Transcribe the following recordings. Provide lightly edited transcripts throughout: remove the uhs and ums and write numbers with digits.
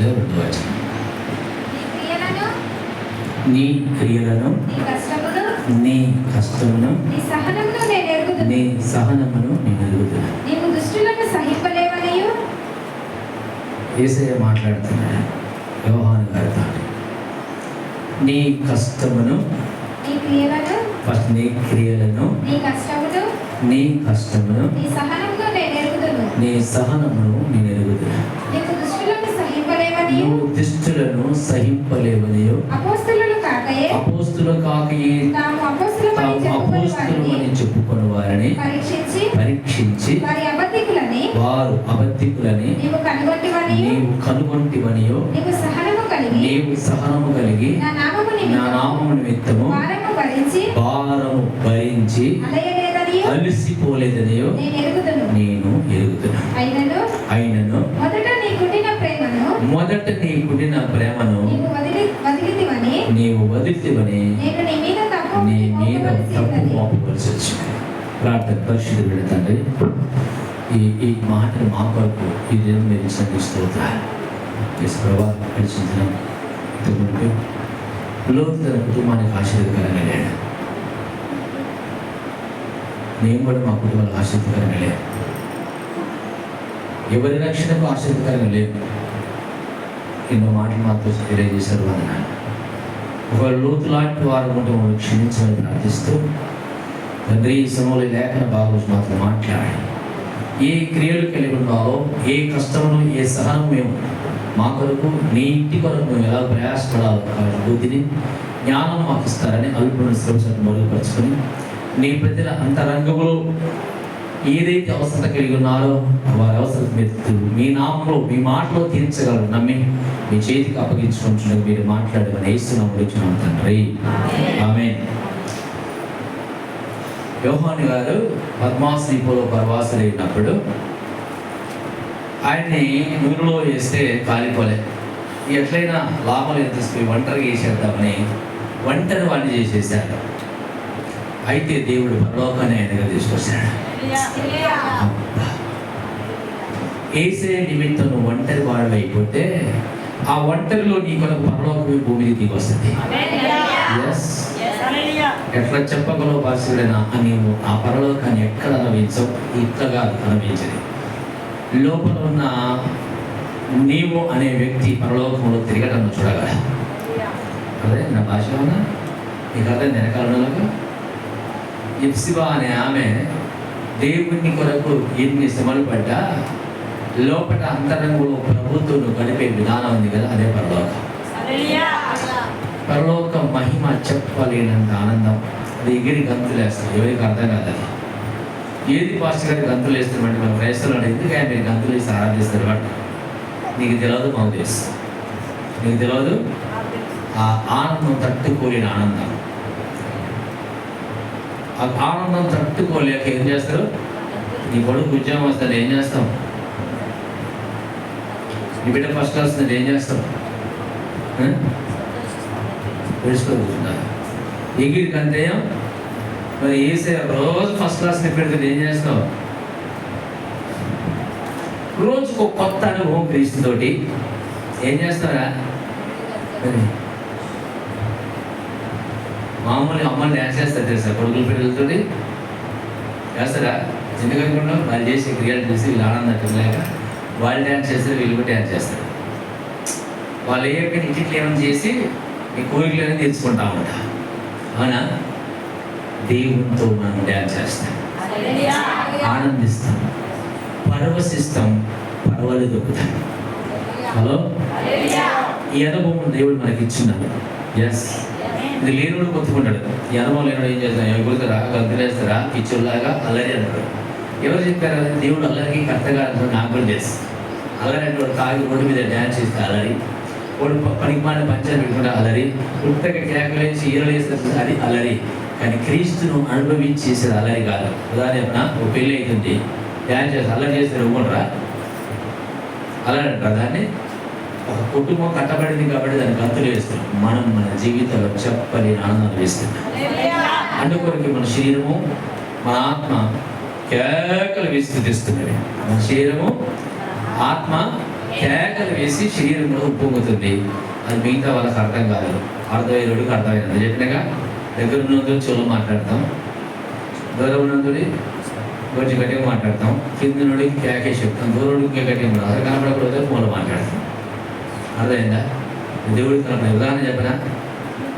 2వ వచనం. నీ క్రియలను నీ కష్టమును నీ సహనమును నేను ఎరుగుదును. యేసయ్య మాట్లాడుతున్నాడు యోహాను గారితో. నీ కష్టమును ఫస్ట్ నీ క్రియలను నీ కష్టమును నీ సహనమును నేను ఎరుగుదును. నువ్వు దుష్టులను సహింపలేవనియు అపోస్తులు కాకయే తాము అపోస్తులమని చెప్పుకొని వారిని పరీక్షించి వారు అబద్ధికులని నీవు కనుగొంటివనియో నీవు సహనము కలిగి నా నామము నిమిత్తము భారము భరించి అలసిపోలేదనియో నేను ఎరుగుదును. అయినను మొదట నీ పుట్టిన ప్రేమను నీవు వదిలితివని నీ మీద తప్పు మోపవలసి వచ్చింది. ప్రార్థన పరిశుద్ధుడు తండ్రి, ఈ మాటలు మా కొరకు ఈ దినం మీరు సంధిస్తూతారు. ప్రభావం కలిసించిన లోతు తన కుటుంబానికి ఆశీర్వదకరంగా లేడు. నేను కూడా మా కుటుంబానికి ఆశీర్వదకరంగా లేదు. ఎవరి రక్షణకు ఆశీర్వదకరంగా లేదు. ఎన్నో మాటలు మాతో తెలియజేశారు అన్నాను. ఒక లోతు లాంటి వారు ఉంటే మనం క్షమించమని ప్రార్థిస్తూ తండ్రి ఈ సమయంలో లేఖన బాబు మాతో మాట్లాడి ఏ క్రియలు కలిగి ఉన్నావో, ఏ కష్టమును ఏ సహనం మేము మా కొరకు నీ ఇంటి కొరకు మేము ఎలా ప్రయాసపడాలో కాబట్టి బుద్ధిని జ్ఞానం మాకు ఇస్తారని అల్పుని శ్రమను మరుగుపరుచుకొని నీ ప్రజల అంతరంగంలో ఏదైతే అవసరత కలిగి ఉన్నారో వారి అవసరం మీరు మీ నామంలో మీ మాటలో తీర్చగలరు నమ్మి మీ చేతికి అప్పగించుకుంటున్నారు. మీరు మాట్లాడమని వేస్తున్నాం వచ్చినాం తండ్రి. ఆమేన్. యోహాను గారు పద్మాస్ దీపంలో పరవాసులైనప్పుడు ఆయన్ని నూనెలో వేస్తే కాలిపోలే. ఎట్లయినా లాభాలు తీసుకుని ఒంటరిగా వేసేద్దామని ఒంటరి వాడిని చేసేసాడు. అయితే దేవుడు పరలోకాన్ని ఆయనగా తీసుకొచ్చాడు. ఏసే నిమిత్తం నువ్వు ఒంటరి వాడు అయిపోతే ఆ ఒంటరిలో నీ కొరకు పరలోకమే భూమికి దిగి వస్తుంది. ఎట్లా చెప్పగలవు భాషడైనా నీవు ఆ పరలోకాన్ని ఎక్కడ అనుభవించవు, ఇట్లగా అనుభవించదు. లోపల ఉన్న నీవు అనే వ్యక్తి పరలోకంలో తిరగటం చూడగల. అదే నా భాష ఉన్నా నీకు అర్థం వెనకాలగా ఇప్సిబా అనే ఆమె దేవుని కొరకు ఎన్ని శ్రమలు పడ్డా లోపల అంతరంగంలో ప్రభుత్వం గడిపే విధానం ఉంది కదా, అదే పరలోకం. పరలోక మహిమ చెప్పలేనంత ఆనందం. అది ఎగిరి గంతులేస్తాం. ఎవరికి అర్థం కాదు. అది ఏది పాస్టర్ గారికి గంతులు వేస్తామంటే మన క్రైస్తవులు ఎందుకు ఆయన మీరు గంతులు వేసి ఆరాధిస్తారు బట్ నీకు తెలియదు, మాకు తెలుసు. నీకు తెలియదు ఆ ఆనందం తట్టుకోలేని ఆనందం. ఆ ఆనందం తట్టుకోలేక ఏం చేస్తారు? నీ కొడుకు ఉద్యోగం వస్తుంది ఏం చేస్తాం? నీ బిడ్డ ఫస్ట్ క్లాస్ వస్తుంది ఏం చేస్తాం? తెలుసుకోబోతున్నారు. ఎగిరి కంతేయం మరి ఏసే రోజు ఫస్ట్ క్లాస్ పెడితే ఏం చేస్తావు? రోజుకు కొత్త అనుభవం క్రీస్తుతోటి ఏం చేస్తారా? మామూలు అమ్మని డ్యాన్స్ చేస్తారు తెలుసా? కొడుకుల పిల్లలతో చేస్తారా? ఎందుకనుకున్నాం వాళ్ళు చేసే క్రియలు చేసి వీళ్ళు ఆనందం లేక వాళ్ళు డ్యాన్స్ చేస్తారు, వీళ్ళు కూడా డ్యాన్స్ చేస్తారు. వాళ్ళు ఏమైనా ఇంటికి ఏమైనా చేసి ఈ కోరికలను తీర్చుకుంటా ఉంటా. అవునా? దేవునితో మనం డ్యాన్స్ చేస్తాం, ఆనందిస్తాం, పరవశిస్తాం, పర్వాలేదు దొక్కుతాం. హలో, ఈ అనుభవం దేవుడు మనకి ఇచ్చినాడు. ఎస్, ఇది లేనుడు కొట్టుకుంటాడు. ఈ అనుభవం లేనుడు ఏం చేస్తాం? ఎగురుతారా, గంతులేస్తారా, పిచ్చుల్లాగా అల్లరి అంటాడు. ఎవరు చెప్పారు? దేవుడు అల్లరికి కర్తగా నాకు కూడా తెలుసు. అల్లరి అంటే తాగి రోడ్డు మీద డ్యాన్స్ చేస్తే అల్లరి, వాడు పనికిమాలిన పంచాలు పెట్టుకుంటే అలరి, ఉత్తగా కేకలేసి ఈరలేస్తుంది అది అలరి. కానీ క్రీస్తును అనుభవించేసేది అలరి కాదు. ఉదాహరణ ఒక పెళ్ళి అవుతుంది, డ్యాన్స్ చేస్తే అల్లరి చేస్తే ఇవ్వరా? అలరి అంటారు దాన్ని. ఒక కుటుంబం కట్టబడింది కాబట్టి దాన్ని గంతులు వేస్తున్నాం. మనం మన జీవితంలో చెప్పలేని ఆనందాలు వేస్తున్నాం. అందుకొరకు మన శరీరము మన ఆత్మ కేకలు విస్తృతిస్తున్నవి. మన శరీరము ఆత్మ కేకలు వేసి శరీరంలో ఉప్పొంగుతుంది. అది మిగతా వాళ్ళకి అర్థం కాదు, అర్థమైనడికి అర్థమైనది. చెప్పినగా దగ్గర ఉన్నందుకు చెవులు మాట్లాడతాం, దూరం ఉన్నందుని కొంచెం గట్టిగా మాట్లాడతాం, కింద నుండి కేకే చెప్తాం, దూరం నుండి గట్టిగా మాట్లాడతాం, కనపడకూడదు ఫోన్లో మాట్లాడతాం. అర్థమైందా? దేవుడికి కనపడే ఉదాహరణ చెప్పిన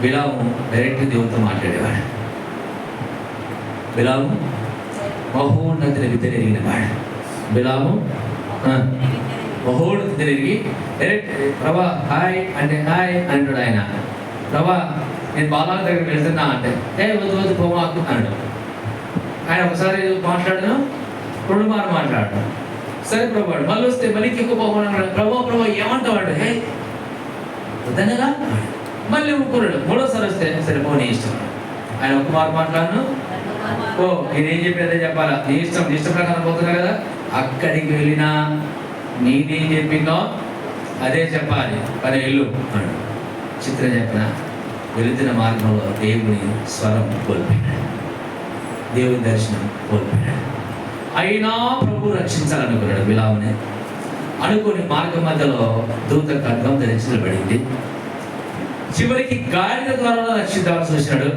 బిలాము డైరెక్ట్ దేవుడితో మాట్లాడేవాడు. బిలాము మహోన్నతిని విద్యనెరిగిన వాడు. బిలాము మహోన్నతిని ఎరిగి డైరెక్ట్ ప్రభా హాయ్ అంటే హాయ్ అంటాడు. ఆయన ప్రభా నేను బాలాల దగ్గరికి వెళ్తున్నా అంటే వద్దు వద్దు పోమాకు అన్నాడు. ఆయన ఒకసారి మాట్లాడను, 2 మార్లు మాట్లాడను. సరే ప్రభాడు మళ్ళీ వస్తే మళ్ళీ ఎక్కువ పోమన్నాడు. ప్రభా ఏమంటావు అంటే హే వద్దనగా మళ్ళీ ఊరుకున్నాడు. 3వసారి వస్తే సరే పో నీ ఇష్టం. ఆయన 1 మార్లు మాట్లాడను, ఓ నేనేం చెప్పేదే చెప్పాలా, నీ ఇష్టం ప్రకారం పోతున్నా కదా. అక్కడికి వెళ్ళినా నేనేం చెప్పిందో అదే చెప్పాలి, పని వెళ్ళు అన్నాడు. చిత్రం చెప్పిన వెళుతున్న మార్గంలో దేవుని స్వరం కోల్పోయాడు, దేవుని దర్శనం కోల్పోయాడు. అయినా ప్రభు రక్షించాలనుకున్నాడు బిలాముని. అనుకుని మార్గం మధ్యలో దూత ఖడ్గం ధరించి నిలబడింది. చివరికి గాడిద ద్వారా రక్షించాల్సి వచ్చినాడు.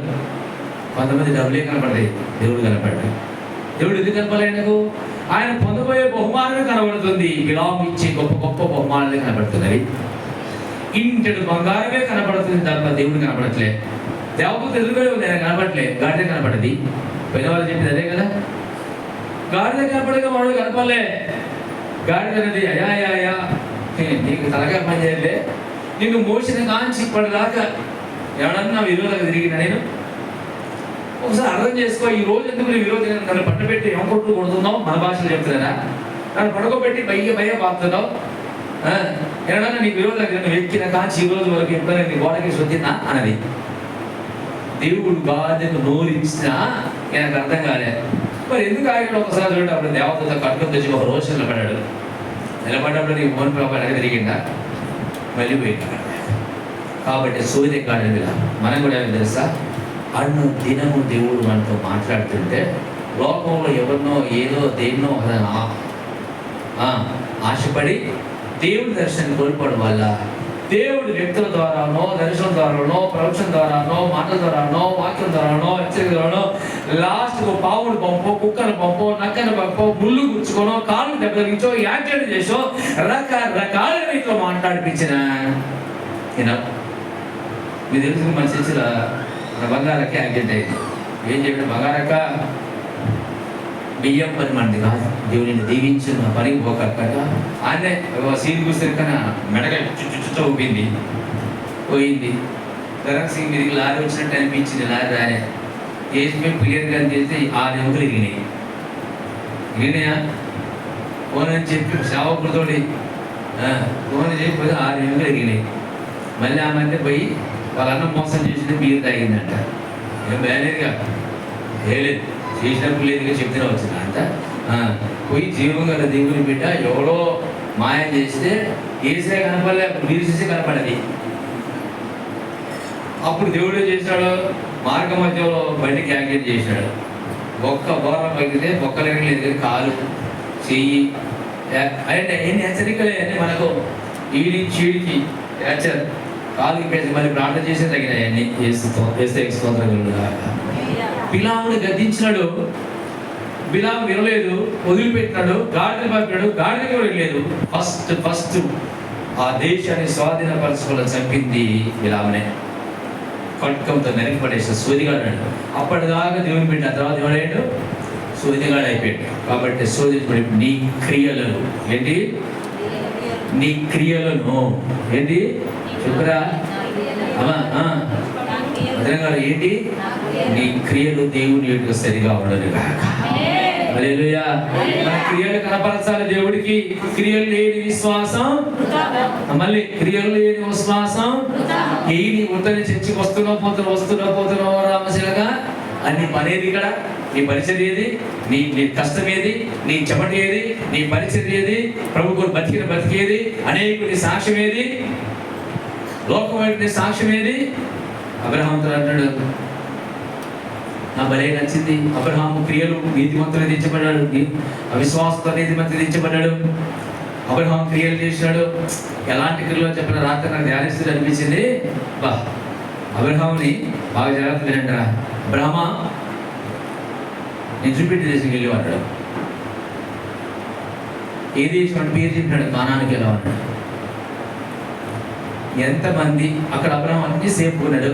కొంతమంది డబ్బులే కనపడతాయి, దేవుడు కనపడ్డాడు. దేవుడు ఎందుకు కనపడలేనకు? ఆయన పొందబోయే బహుమానమే కనబడుతుంది. బిలాము ఇచ్చే గొప్ప గొప్ప బహుమానాలే కనబడుతున్నవి. ఇంటడు బంగారమే కనపడుతుంది తప్ప దేవుడు కనపడట్లే. దేవత ఎదురుగా ఉంది, ఆయన కనపడట్లే. గాడిద కనపడది. పోయిన వాళ్ళు చెప్పింది అదే కదా, గాడిద కనపడక వాడు కనపడలే. గాడిద అనేది అయా నీకు తలగా పని చేయలే, నిన్ను మోసిన కాంచి ఇప్పటిదాకా ఎవడన్నా విరోధంగా తిరిగిన నేను ఒకసారి అర్థం చేసుకో. ఈ రోజు ఎందుకు నీ విరోధంగా నన్ను పట్టుబెట్టి ఏమకొట్టు కొడుతున్నావు, మన భాషలో చెప్తున్నారా? నన్ను పడుకోబెట్టి బయ్య బాగుతున్నావు. ఎవడన్నా నీకు విరోధంగా నువ్వు ఎక్కిన కాంచి ఈ రోజు వరకు ఎప్పుడైనా నీ గోడకి శుద్ధినా అన్నది. దేవుడు బాధ్యత నోరిచ్చినా నాకు అర్థం కాలే. మరి ఎందుకు ఆయన ఒకసారి చూడండి, అప్పుడు దేవతతో కట్టుకొని తెచ్చి ఒక రోజు నిలబడ్డాడు. నిలబడ్డప్పుడు నీకు మోన్ ప్రభావం తిరిగిందా, మళ్ళీ పోయింది. కాబట్టి సూర్య కాడని మనం కూడా ఏమి తెలుసా, అన్ను దినము దేవుడు మనతో మాట్లాడుతుంటే లోకంలో ఎవరినో ఏదో దేన్నో ఆశపడి దేవుడి దర్శనం కోల్పోవడం వల్ల దేవుడి వ్యక్తుల ద్వారానో, దర్శనం ద్వారానో, ప్రవచన ద్వారానో, మాటల ద్వారానో, వాక్యం ద్వారానో, హెచ్చరిక ద్వారానో లాస్ట్కు పావుడు పంపో, కుక్కను పంపో, నక్కను పంపో, ముళ్ళు గుచ్చుకోనో, కాళ్ళు దెబ్బతగించో, యాక్సిడెంట్ చేసో రకరకాల రీతిలో మాట్లాడిపించిన మీరు తెలుసు. మన చర్చిలో మన బంగారక్క యాక్సిడెంట్ అయింది. ఏం చెప్పిన బంగారక్క బియ్యం పని మంది కాదు, దేవుడిని దీవించి నా పనికి పోక ఆయనే సీన్ కూర్చొని కన్నా మెడగా చుట్టూ పోయింది. కరెక్ట్ సీన్ మీదకి లారీ వచ్చినట్టు అనిపించింది. లారీ రానే వేసిపోయి క్లియర్గా చేస్తే 6 ఎముకలు ఇరిగినాయా ఫోన్ అని చెప్పి సేవకులతోటి ఫోన్ చెప్పి 6 ఎముకలు ఇరిగినాయి. మళ్ళీ ఆ మధ్య పోయి వాళ్ళ అన్నం మోసం చేసింది, బీరు తాగిందంట. ఏం వేయలేదుగా, వేయలేదు, చేసినప్పుడు లేదుగా చెప్తూనే వచ్చింది అంట. పోయి జీవం గల దేవుని బిడ్డ ఎవడో మాయం చేస్తే ఏసే కనపడలే, మీరు చేసే కనపడది. అప్పుడు దేవుడు చేశాడు, మార్గ మధ్యలో బండికి యాక్సిడెంట్ చేశాడు. బొక్క బోర పగిలితే బొక్కలు లేదు కానీ కాలు, చెయ్యి అంటే ఎన్ని హెచ్చరికలే అని మనకు ఈడి చీడికి హెచ్చర్ కాలుకి పేసి మళ్ళీ ప్రార్థన చేసే తగినాయన్ని వేస్తే బిలాముని గద్దించినాడు. బిలాము వినలేదు, వదిలిపెట్టినాడు. గాడిని పంపినాడు, గాడికి వెళ్ళలేదు. ఫస్ట్ ఆ దేశాన్ని స్వాధీనపరచుకోవాలని చంపింది బిలామునే. ఖడ్గంతో నరికి పడేసిన సూదిగాడు. అప్పటిదాకా దేవుని బిడ్డ, తర్వాత ఎవడయ్యాడు? సూదిగాడు అయిపోయాడు. కాబట్టి సూదిపడి నీ క్రియలను ఏంటి, నీ క్రియలను ఏంటి చెప్పరా గారు ఏంటి, నీ క్రియలు దేవుని యొక్క సరిగా ఉండదు కాక. హల్లెలూయా. మన క్రియలు కనపరచాలి దేవుడికి. క్రియలు లేని విశ్వాసం, మళ్ళీ క్రియలు లేని విశ్వాసం ఏది ఉంటని చర్చికి వస్తున్నావు రామశిలగా అన్ని పనేది. ఇక్కడ నీ పరిచర్య ఏది, నీ కష్టం ఏది, నీ చెమట ఏది, నీ పరిచర్య ఏది, ప్రభువుకు బతికేది, అనేకుని సాక్ష్యం ఏది, లోకమైన సాక్ష్యం ఏది? అబ్రహాముతో అంటాడు, నా భలే నచ్చింది. అబ్రహాము క్రియలు నీతిమంతులు దించబడ్డాడు, అవిశ్వాసంతో నీతిమంతులు దించబడ్డాడు. అబ్రహాం క్రియలు చేసినాడు. ఎలాంటి క్రియలో చెప్పిన రాత్రి నాకు ధ్యానిస్తూ అనిపించింది. బా అబ్రహాంని బాగా జాగ్రత్త వినండిరా. అబ్రహమా నేను చూపెట్టి దేశంకి వెళ్ళి అన్నాడు. ఏ దేశం అంటే పేరు చెప్పినాడు, కానానికి ఎలా అన్నాడు. ఎంతమంది అక్కడ అబ్రహం అన్ని సేపుకున్నాడు.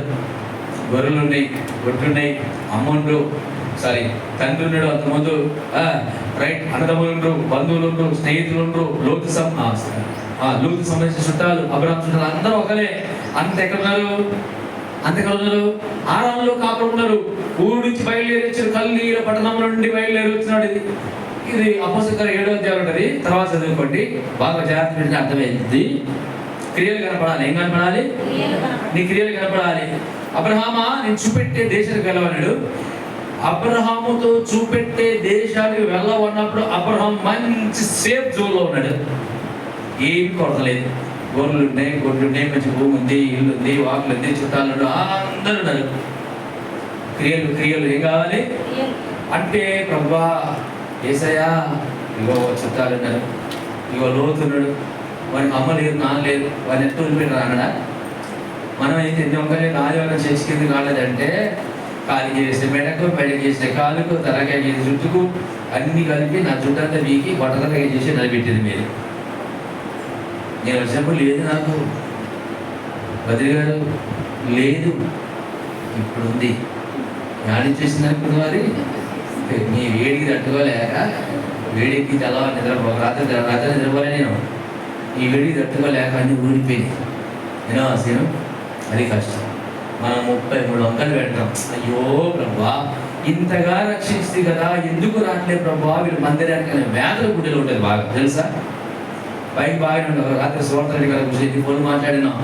గొర్రెలు ఉన్నాయి, గొడ్లున్నాయి, అమ్ముండ్రు, తండ్రి ఉన్నాడు, అంతకుముందు రైట్, అన్నదమ్ములు, బంధువులు, స్నేహితులు, లోతు సంబంధించిన చుట్టాలు, అబ్రహం చుట్టాలు అందరూ ఒకలే. అంత ఎక్కడ ఉన్నారు? ఆరాంలో కాపురం ఉన్నారు. ఊరు నుంచి బయలుదేరి వచ్చారు, కల్లీల పట్టణం నుండి బయలుదేరి వచ్చినాడు. ఇది అపోస్తలుల 7వ అధ్యాయం ఉంటుంది, తర్వాత చదువుకోండి. బాగా జాగ్రత్త పెడితే అర్థమైంది. క్రియలు కనపడాలి. ఏం కనపడాలి? నీ క్రియలు కనపడాలి. అబ్రహామా నేను చూపెట్టే దేశానికి వెళ్ళవన్నాడు. అబ్రహాముతో చూపెట్టే దేశానికి వెళ్ళవన్నప్పుడు అబ్రహాం మంచి సేఫ్ జోన్లో ఉన్నాడు. ఏం కొరతలేదు. గొర్రెలు ఉన్నాయి, గొడ్లు ఉన్నాయి, మంచి భూమి ఉంది, ఇల్లు ఉంది, వాకులు ఉంది, చుట్టాలు అందరూ ఉన్నారు. క్రియలు ఏం కావాలి అంటే, ప్రభువా యేసయ్యా ఇగో చుట్టాలు ఉన్నారు, ఇగో లోతున్నాడు, వానికి అమ్మ లేదు, నాన్న లేదు, వాడిని ఎట్టు వదిలిపెట్టి రానడా? మనం అయితే దొంగలేదు, ఆదివారం చర్చి కింద కాలేదంటే కాలు చేసే మెడకు, మెడకు చేసే కాలుకు, తలకాయ చేసే జుట్టుకు అన్ని కలిపి నా జుట్టంతా వీకి బట్టతలకాయ చేసి నిలబెట్టింది మీరు. నేను వచ్చినప్పుడు లేదు, నాకు బద్రి గారు లేదు, ఇప్పుడు ఉంది. యాడిచ్చేసింది అనుకున్న వారి మీ వేడికి తట్టుకోలేక, వేడికి తెల్లవారు రాత్రి నిద్రపోలే నేను. ఈ వేడికి తట్టుకోలేక అన్ని ఊడిపోయినాయి. ఏనా సీను, అది కష్టం. మనం 33 వంకలు పెట్టాం. అయ్యో ప్రభా, ఇంతగా రక్షిస్తే కదా, ఎందుకు రావట్లేదు ప్రభా వీళ్ళు మందిరానికి అనే వేదల గుడ్డలు ఉంటుంది. బాగా తెలుసా? పైకి బాగానే ఉండవు. రాత్రి సోదరుడి కదా కూర్చొని ఫోన్ మాట్లాడినాం.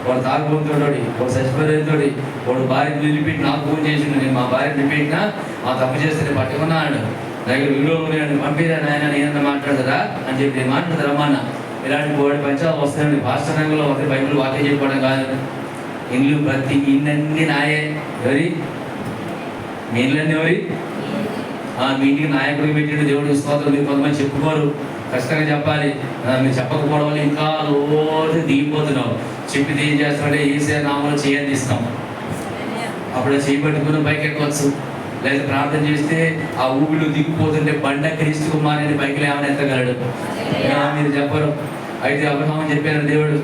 వాడు తాగుబోతుతోడి, వాడు చచ్చిపోయేతోడి, వాడు భార్య నిలిపెట్టి నాకు ఫోన్ చేసిండు. నేను మా భార్య నిలిపెట్టినా ఆ తప్పు చేస్తే పట్టుకున్నాడు. దగ్గర వీడియోలు నేను పంపిదాను, ఆయన నేనన్నా మాట్లాడదా అని చెప్పి నేను మాట్లాడతా రమ్మన్న. ఇలాంటి బోర్డు పంచాలు వస్తాయండి. పాస్టర్ రంగంలో వస్తే బైబిల్ వాక్యం చెప్పడం కాదు. ఇల్లు ప్రతి ఇన్నన్నీ నాయే. ఎవరి మీ ఇళ్ళన్నీ ఎవరి? మీ ఇంటికి నాయకుడికి పెట్టిండు దేవుడికి స్తోత్రం. మీరు కొంతమంది చెప్పుకోరు, కష్టంగా చెప్పాలి. మీరు చెప్పకపోవడం వల్ల ఇంకా రోజు దిగిపోతున్నావు. చెప్పితే ఏం చేస్తామంటే ఏసే నామంలో చేయని ఇస్తాం. అప్పుడు చేయబట్టుకుని పైకి ఎక్కవచ్చు. లేదా ప్రార్థన చేస్తే ఆ ఊపిలో దిగిపోతుంటే బండ క్రీస్తు కుమారుని పైకి లేవని ఎత్తగలడు. మీరు చెప్పరు. అయితే అబ్రహాం చెప్పారు దేవుడు,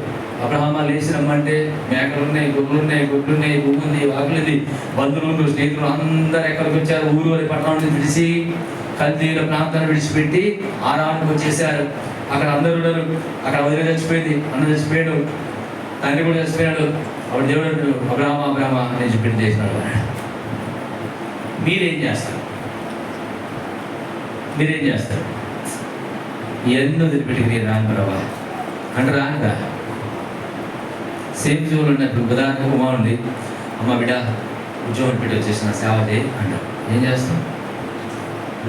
అబ్రహామా లేచి రమ్మంటే మేకలు ఉన్నాయి, గొర్రెలు ఉన్నాయి, గుడ్లు ఉన్నాయి, భూమి ఉంది, వాకులుంది, బంధువులు, స్నేహితులు అందరూ ఎక్కడికి వచ్చారు. ఊరు వారి పట్టణం నుంచి విడిచి కల్దీల ప్రాంతాన్ని విడిచిపెట్టి ఆరానికి వచ్చేసారు. అక్కడ అందరూ ఉన్నారు. అక్కడ వదిలి చచ్చిపోయింది, అన్న చచ్చిపోయాడు, తండ్రి కూడా చచ్చిపోయాడు. అప్పుడు దేవుడు అబ్రహామా అని చెప్పి చేసినాడు. మీరేం చేస్తారు? ఎన్నో వదిలిపెట్టి మీరు రాను ప్రభా అంటే రానుగా. సేమ్ జోలు ఉన్నప్పుడు ఉదాహరణ కుమారుండి, అమ్మ బిడ్డ ఉద్యోగం పెట్టి వచ్చేసిన సేవ చేయి అంటారు. ఏం చేస్తాం?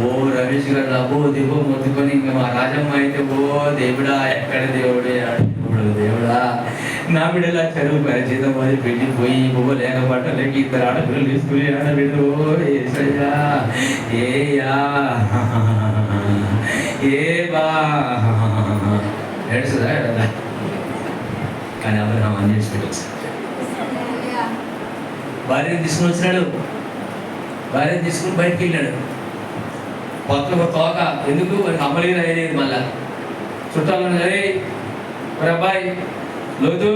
ఓ రమేష్ గారు అబ్బో దిగో మొత్తుకొని, ఇంకా మా రాజమ్మ అయితే ఓ దేవుడా ఎక్కడ దేవుడే దేవుడా, నా బిడ్డలా చదువు పరిచితం అది పెట్టిపోయి బొమ్మ లేక పట్టలేక ఇద్దరు ఆడపిల్లలు తీసుకుని ఆడబిడ్డ ఓ ఏసయ్యా ఏయా ఏ బా ఏడుస్తుందా ఏడదా? కానీ అబ్రహాం అని చేసి పెట్టచ్చు. భార్యను తీసుకుని వచ్చినాడు. భార్యను తీసుకుని బయటికి వెళ్ళాడు. కొత్త ఒక తోక ఎందుకు వాడికి అమ్మలేరు అయ్యేది. మళ్ళా చుట్టాలు అరే మరి అబ్బాయి లోతు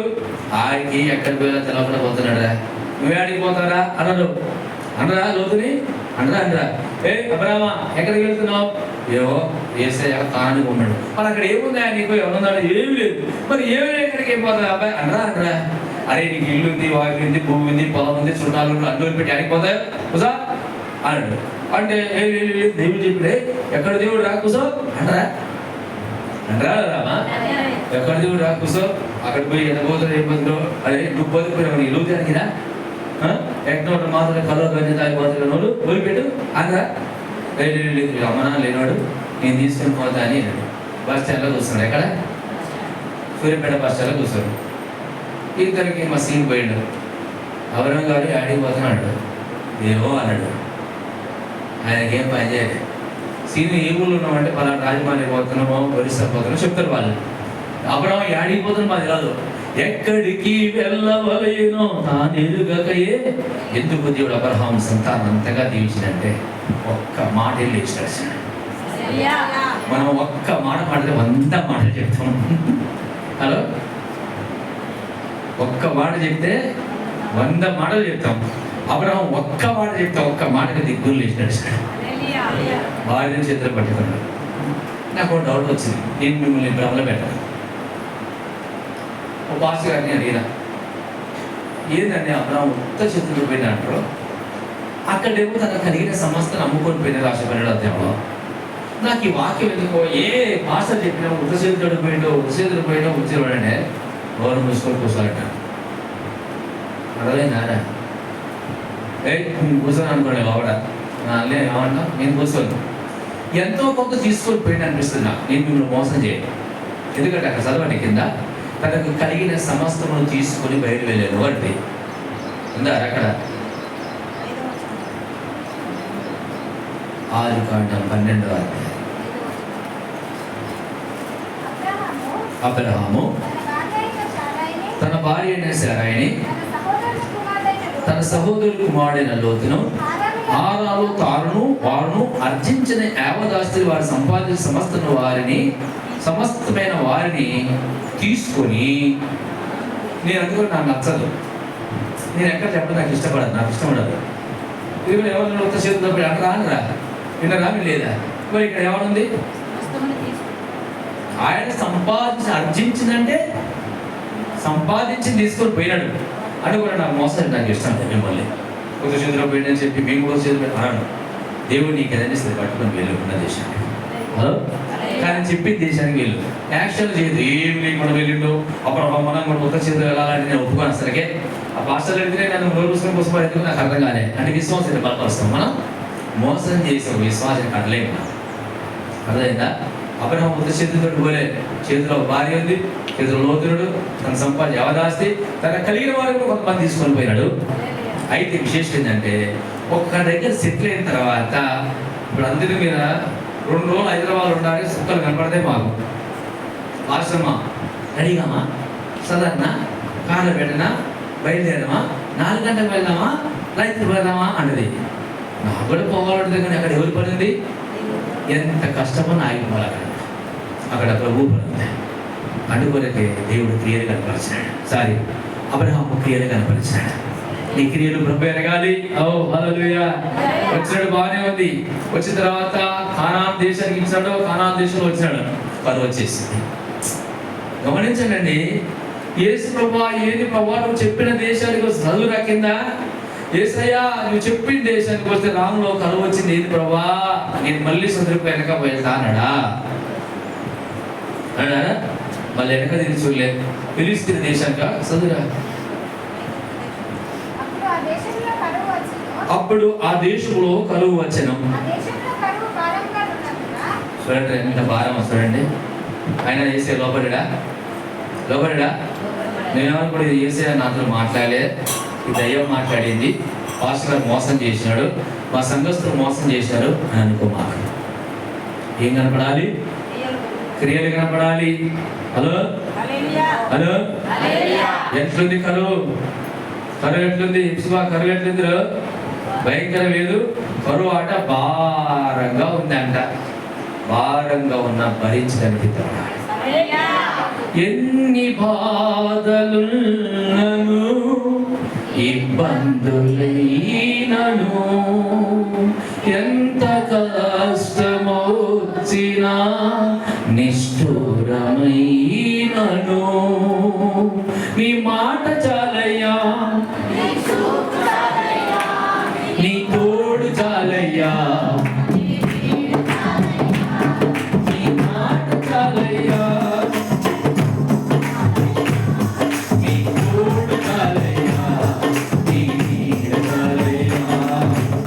ఆడికి ఎక్కడికి పోయినా తెలవకుండా పోతున్నాడు. నువ్వే ఆడికి పోతారా అన్నారు. అనరా లోతుని? అనరా ఏ అబ్రహామా ఎక్కడికి వెళ్తున్నావు? ఏవో ఏసయ్య కానానికి ఉన్నాడు. మరి అక్కడ ఏముంది? నీకు ఏమన్నాడు? ఏమి లేదు. మరి ఏమి ఎక్కడికి ఏం పోతుంది అబ్బాయి? అనరా అరే నీకు ఇల్లు ఉంది, వాకి ఉంది, భూమి ఉంది, పొలం ఉంది, చుట్టాలు అడ్డు పెట్టి ఆడికి పోతాయి కుసా అన్నాడు. అంటే దేవుడు చెప్పిడే ఎక్కడ దేవుడు రా కుసో అంటారా? రామా ఎక్కడ దేవుడు రా కుసో. అక్కడ పోయి ఎంతపోతాడు ఏమవుతుందో అదే నువ్వు పోతే ఇల్లు జరిగినా ఎక్కడ మాత్రం కలవని తాగిపోతున్న వాళ్ళు వదిలిపెట్టు అనరా? లేదు అమ్మనా లేనాడు, నేను తీసుకొని పోతా అని బస్ స్టాండ్లో కూర్చున్నాడు. ఎక్కడ? సూర్యపేట బస్ స్టాండ్లో కూర్చోడు. ఇద్దరికి మా సీన్ పోయాడు. అబ్రహాం గారు ఆడికి పోతున్నాడు. ఏమో అన్నాడు. ఆయనకేం పని చేయలేదు. సీని ఏ ఊళ్ళో ఉన్నామంటే పలానా రాజమాని పోతున్నామో ఒరిస్సా పోతున్నామో చెప్తారు వాళ్ళు. అబ్రహాము యాడికి పోతున్నా మాది కాదు, ఎక్కడికి వెళ్ళవలేనో తానెరుగకయే ఎందుకు దేవుడు అబ్రహాం సంతానం అంతగా దీవించిందంటే ఒక్క మాట వెళ్ళి ఇచ్చాడు. మనం ఒక్క మాట మాట్లాడితే 100 మాటలు చెప్తాం. హలో, ఒక్క మాట చెప్తే 100 మాటలు చెప్తాం. అబ్రహాం ఒక్క మాట చెప్తా, ఒక్క మాటకి దిగ్గులు లేచినాడు. భార్యను చేతులు పట్టుకున్నాడు. నాకు ఒక డౌట్ వచ్చింది, నేను మిమ్మల్ని భ్రమలో పెట్టాను. ఒక పాస్టర్ గారిని అడిగినా, ఏంటంటే అబ్రహాం ఉత్త చేతులు పోయినా అంటారు, అక్కడేమో తనకు కలిగిన సమస్తను అమ్ముకొని పోయిన రాష్ట్రపడి అధ్యాయంలో. నాకు ఈ వాక్యం ఎందుకో, ఏ పాస్టర్ చెప్పినా ఉత్త చేతులు పోయిండో ఉచ్చేవాడంటే గౌరవం మూసుకొని కూర్చోాలంట. అడలేనారా నేను కూర్చొని అనుకోండి లోపల అల్లే ఏమంటా, నేను కూర్చోను. ఎంతో కొంత తీసుకొని పోయింది అనిపిస్తుంది నాకు. నేను మిమ్మల్ని మోసం చేయను. ఎందుకంటే అక్కడ చదవండి కింద, తనకు కలిగిన సమస్తమును తీసుకొని బయట వెళ్ళాను అంటే ఉందా అక్కడ 12 అబ్రహాము తన భార్య అయిన శారాయిని, తన సహోదరుడు కుమారుడైన లోతును, హారాను తారును వారును అర్జించిన యావదాస్తులు వారు సంపాదించిన సమస్తమైన వారిని తీసుకొని, నేను అందుకని నాకు నచ్చదు, నేను ఎక్కడ చెప్పడం నాకు ఇష్టపడదు, నాకు ఇష్టం ఉండదు. ఇది ఎవరు ఉత్త చేతుల్లో అక్కడ రానురా విన్నరా లేదా? మరి ఇక్కడ ఏమనుంది? ఆయన అర్జించిందంటే సంపాదించి తీసుకొని పోయినాడు. అది కూడా నాకు మోసం, నాకు ఇష్టం లేదు. మిమ్మల్ని కొత్త చేతిలో పోయిందని చెప్పి మేము కూడా చేతులు అన్నాను. దేవుడు నీకు ఏదైనా ఇస్తుంది పట్టుకొని వెళ్ళు ఉన్న దేశానికి. హలో, కానీ చెప్పిన దేశానికి వెళ్ళు, యాక్షన్ చేయదు. ఏమి లేకుండా వెళ్ళిండు. అప్పుడు మనం కూడా కొత్త చేతులు వెళ్ళాలని నేను ఒప్పుకోను. అసలుకే ఆ పాస్టర్లు వెళ్తే నన్ను నోరు పుస్తకం కోసం ఎందుకు నాకు అర్థం కాలే. అంటే విశ్వాసాన్ని బలపరుస్తాం. మనం మోసం చేసాం, విశ్వాసాన్ని కట్టలేము. అర్థమైందా? అబ్రహాం ఉత్త చేతితో పోలే, చేతిలో భార్య ఉంది, చేతిలో లోతునుడు, తన సంపాదన యవదాస్తి, తన కలిగిన వారిని కొంతమంది తీసుకొని పోయినాడు. అయితే విశేషం ఏంటంటే, ఒక్క దగ్గర సెటిల్ అయిన తర్వాత ఇప్పుడు అందరి మీద 2 రోజులు హైదరాబాద్ ఉండాలి, సుక్కలు కనపడతాయి మాకు. ఆశ్రమా రెడీగామా, సదన్నా, కార్లో పెట్టినా, బయలుదేరమా, 4 గంటలకు వెళ్దామా, రైతులు వెళ్దామా అన్నది. నాకు కూడా పోవాలంటే కానీ అక్కడ ఎవరు పడింది? ఎంత కష్టమో ఆగిపోవాలి అక్కడ ప్రభు పడింది. అందుకొరకే దేవుడు క్రియలు కనపరిచినాడు. అబ్రహాము క్రియలు కనపరిచినాడు. నీ క్రియలు ప్రభు ఎరగాలి. ఓ హల్లెలూయా. వచ్చినాడు, బాగానే ఉంది. వచ్చిన తర్వాత కానాన్ దేశానికి ఇచ్చాడు. కానాన్ దేశంలో వచ్చినాడు, కరువు వచ్చేసింది. గమనించండి, యేసు ప్రభా ఏది ప్రభా నువ్వు చెప్పిన దేశానికి వస్తే చదువు రాకిందా? యేసయ్యా నువ్వు చెప్పిన దేశానికి వస్తే రాములో కరువు వచ్చింది, ఏది ప్రభా? నేను మళ్ళీ సదురుకు వెనక వెళ్తా అన్నాడా? మళ్ళీ వెనక తిరిగి చూడలేదు. ఫిలిస్తీన్ దేశానికి చదువురా. అప్పుడు ఆ దేశంలో కరువు వచ్చను. చూడండి ఎంత భారం వస్తాడండి. ఆయన చేసే లోపలిడా నేనేమనుకో చేసే నాతో మాట్లాడలే, ఈ దయ్యం మాట్లాడింది, పాస్టర్ గారు మోసం చేసినాడు, మా సంఘస్థులు మోసం చేశారు అని అనుకోమాట. ఏం కనపడాలి? క్రియలు కనపడాలి. హలో హలో, ఎట్లుంది కరువు? ఎట్లుంది? కరువు ఎట్లుంది? భయంకరం లేదు. కరువు ఆట భారంగా ఉంది అంట. భారంగా ఉన్న భరించడానికి ఎన్ని బాధలున్నను ఇబ్బందులైనను, ఎంత కష్టమొచ్చినా నిష్ఠురమైనను, నీ మాట చాలయ్యా, నీ తోడు చాలయ్యా, నీ మాట చాలయ్యా, నీ తోడు చాలయ్యా, నీ నీడ చాలయ్యా,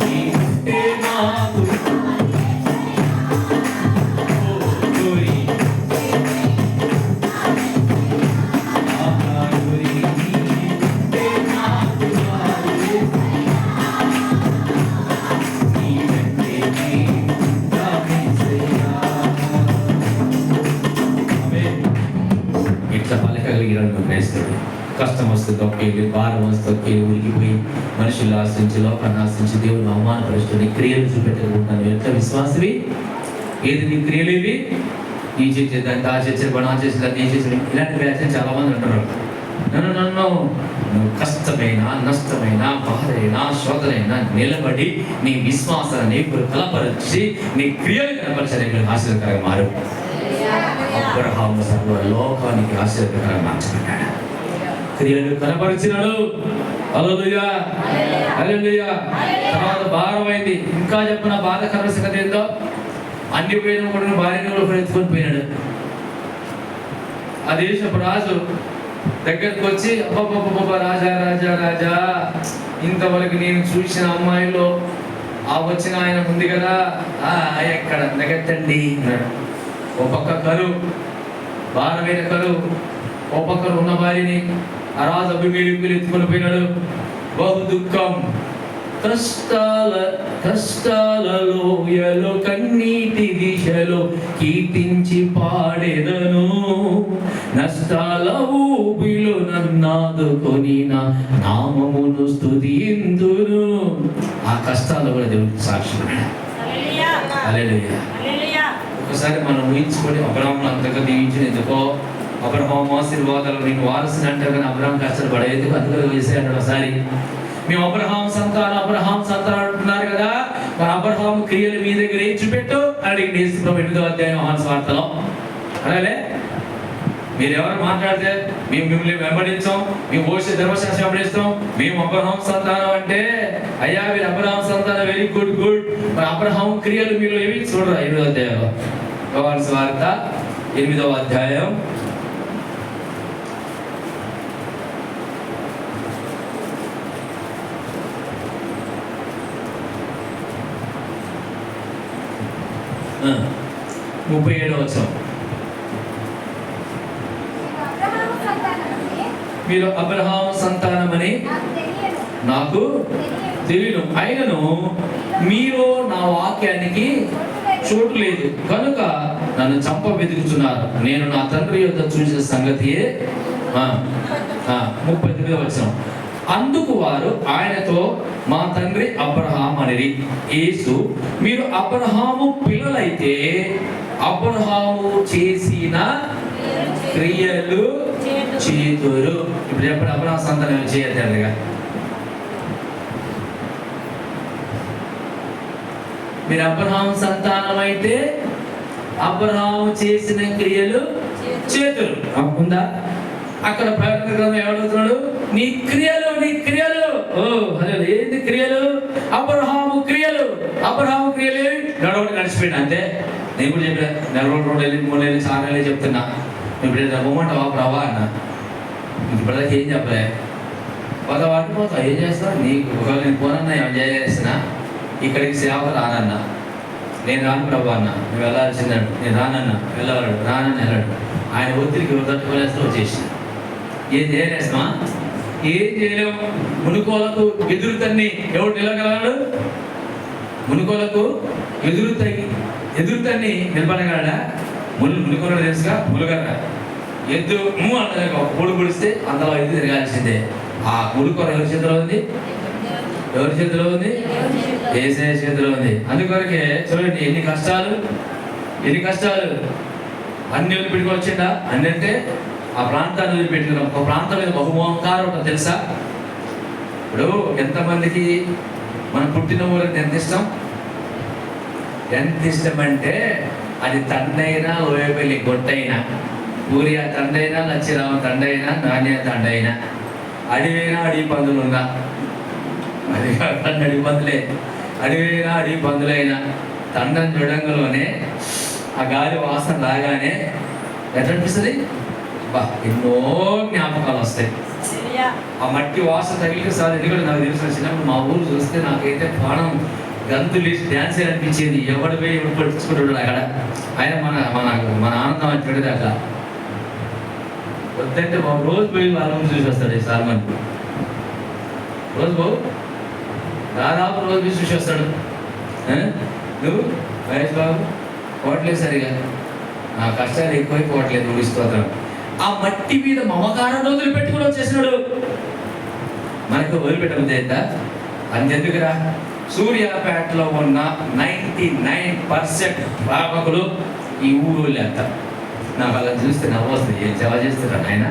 నీ ఉంటే నాకు ఓ గురి ఆహా గురి కష్టం వస్తే తొక్కేది, భారం వస్తే తొక్కేది, ఉరికిపోయి మనుషులు ఆశ్రయించి లోకాన్ని ఆశ్రయించి దేవుని అవమానపరుస్తూ నీ క్రియలు చూపెట్టుకుంటాను. ఎట్లా విశ్వాసవి? ఏది నీ క్రియలు? ఇవి ఈ చేసేదాన్ని ఆ చేసే పని, ఆ చేసేదాన్ని ఏ చేసే, ఇలాంటి వ్యాఖ్యలు చాలా మంది అంటారు. నన్ను నువ్వు కష్టమైన, నష్టమైన, బాధైనా, శోధనైనా నిలబడి నీ విశ్వాసాన్ని బలపరిచి నీ క్రియలు కనపరచడానికి ఆశీర్వదకరంగా మారు. అబ్రహాము సర్వ లోకానికి ఆశీర్వదకరంగా మార్చబడ్డాడు. క్రియలు కనపరిచినాడు. హల్లెలూయా, హల్లెలూయా. తర్వాత భారమైంది. ఇంకా చెప్పిన బాధకర సంగతి ఏందో, అన్ని పోయిన కూడా భార్యను ఎత్తుకొని పోయినాడు. ఆ దేశపు రాజు దగ్గరికి వచ్చి, అబ్బబ్బబ్బ రాజా రాజా రాజా, ఇంతవరకు నేను చూసిన అమ్మాయిలో ఆ వచ్చిన ఆయన ఉంది కదా, ఎక్కడ నెగెత్తండి అన్నాడు. ఓ పక్క కరువు, భారమైన కరువు, ఓ పక్కన ఉన్న భార్యని ఆ రాజు అభిమేలుకులు ఎత్తుకొని పోయినాడు. బహు దుఃఖం, కష్టాలలో ఎలో కన్నీటి దిశలో కీర్తించి పాడేదను, నష్టాల ఊబిలో నన్నాదుకొని నా నామమును స్తుతింతును. ఆ కష్టాలు కూడా దేవుడికి సాక్షి. హల్లెలూయా. ఒకసారి మనం ఊహించుకొని అబ్రహామును అంతగా దీవించిన ఎందుకో, అబ్రహాము ఆశీర్వాదాలు నేను వారసుని అంటారు కానీ అబ్రహాం కష్టాలు పడేందుకు అందులో వేసాడు. ఒకసారి మేము అబ్రహాం సంతానం అంటున్నారు కదా, మరి అబ్రహాం క్రియలు మీ దగ్గర ఏం చూపెట్టు అడిగి 8వ అధ్యాయం యోహాను సువార్తలో అలాగే మీరు ఎవరు మాట్లాడితే మేము మిమ్మల్ని వెంబడించాం, మేము మోషే ధర్మశాస్త్రం వెంబడిస్తాం, మేము అబ్రహాం సంతానం అంటే, అయ్యా మీరు అబ్రహాం సంతానం, వెరీ గుడ్ గుడ్, మరి అబ్రహాం క్రియలు మీరు ఏమి చూడరా? 8వ అధ్యాయంలో యోహాను సువార్త 8వ అధ్యాయం 37వ వచనం. మీరు అబ్రహాము సంతానమని నాకు తెలియను, అయినను మీరు నా వాక్యానికి చోటు లేదు కనుక నన్ను చంప వెతుకుతున్నారు. నేను నా తండ్రి యొద్ద చూసిన సంగతియే. 39వ వచనం. అందుకు వారు ఆయనతో మా తండ్రి అబ్రహాం అనిరి. యేసు, మీరు అబ్రహాము పిల్లలైతే అబ్రహాము చేసిన క్రియలు చేతురు. ఇప్పుడు చెప్పండి, అబ్రహాం సంతానం చేయట్లేదుగా. మీరు అబ్రహాం సంతానం అయితే అబ్రహాము చేసిన క్రియలు చేతురు ఉందా? అక్కడ ప్రకటన గ్రంథం ఏమడుగుతున్నాడు? నీ క్రియలు. ఏంటి క్రియలు? అబ్రహాము క్రియలు. నడవడి నడిచిపోయినా అంతే. నేను కూడా చెప్పిన 2 నెలలు 3 నెలలు 4 నెలలు చెప్తున్నా. ఇప్పుడు బొమ్మంటావా ప్రభా అన్న, ఇప్పుడు ఏం చెప్పలే, పోతా ఏం చేస్తావు? నీకు ఒకవేళ నేను పోనన్నా ఏమైనా చేస్తున్నా, ఇక్కడికి సేవకు రానన్నా, నేను రాను ప్రభా అన్న, నువ్వు వెళ్ళాల్సిందాడు, నేను రానన్నా వెళ్ళవాడు, వెళ్ళాడు. ఆయన ఒత్తిడికి తట్టుకోలేస్తూ వచ్చేసి ఏం చేయలేస్తామా? ఏం చేయలేము. మునుకోలకు ఎదురు తన్ని ఎవడు నిలగలడు? మునుకోలకు ఎదురు తన్ని నిలబడగలడా? మునుకోలు తెలుసుగా, ములుగరా ఎద్దు అంటే పొడి పొడిస్తే అందులో ఎద్దు తిరగాల్సిందే. ఆ మునుకోల ఎవరి చేతిలో ఉంది? యేసయ్య చేతిలో ఉంది. అందుకొరకే చూడండి, ఎన్ని కష్టాలు అన్ని వదిలిపెట్టుకొచ్చిండా? అన్ని అంటే ఆ ప్రాంతాన్ని వదిలిపెట్టుకున్నాం. ఒక ప్రాంతం మీద బహుమోహంకారం ఉంటుంది తెలుసా? ఇప్పుడు ఎంతమందికి మనం పుట్టిన ఊరికి ఎంత ఇష్టం అంటే, అది తండ్రైనా, ఓయపల్లి గొట్టైనా, ఊరియా తండ్రైనా, లచ్చిరామ తండ్రైనా, నాణ్య తండ్రైనా, అడివైనా అడవి పందులు ఉన్నా, అది కాకుండా అడవి పందులైనా తండ్రిని చూడంగానే ఆ గాలి వాసన రాగానే ఎట్లా అనిపిస్తుంది? ఎన్నో జ్ఞాపకాలు వస్తాయి. ఆ మట్టి వాసన తగిలితే సార్. ఎందుకంటే నాకు తెలిసిన చిన్నప్పుడు మా ఊరు చూస్తే నాకైతే ప్రాణం గంతులు డ్యాన్స్ అనిపించేది. ఎవడు పోయి ఎవడు పట్టించుకుంటాడు అక్కడ. ఆయన మన ఆనందం అంటే దాకా వద్దంటే బాబు రోజు పోయి వాళ్ళ చూసి వస్తాడు. సార్ మనకు రోజు బాబు దాదాపు రోజు పోయి చూసి వస్తాడు. నువ్వు మహేష్ బాబు పోవట్లేదు సరిగా, నా కష్టాలు ఎక్కువైపోవట్లేదు. ఊరి స్తోత్రం. ఆ మట్టి మీద మమకారం రోజులు పెట్టుకుని వచ్చేసినాడు. మనకు వదిలిపెట్టబోతే అంతెందుకురా, సూర్యాపేటలో ఉన్న 99% పాపకులు ఈ ఊరు ఎంత. నాకు అలా చూస్తే నవ్వొస్తుంది. ఏం సేవ చేస్తున్నారు ఆయన,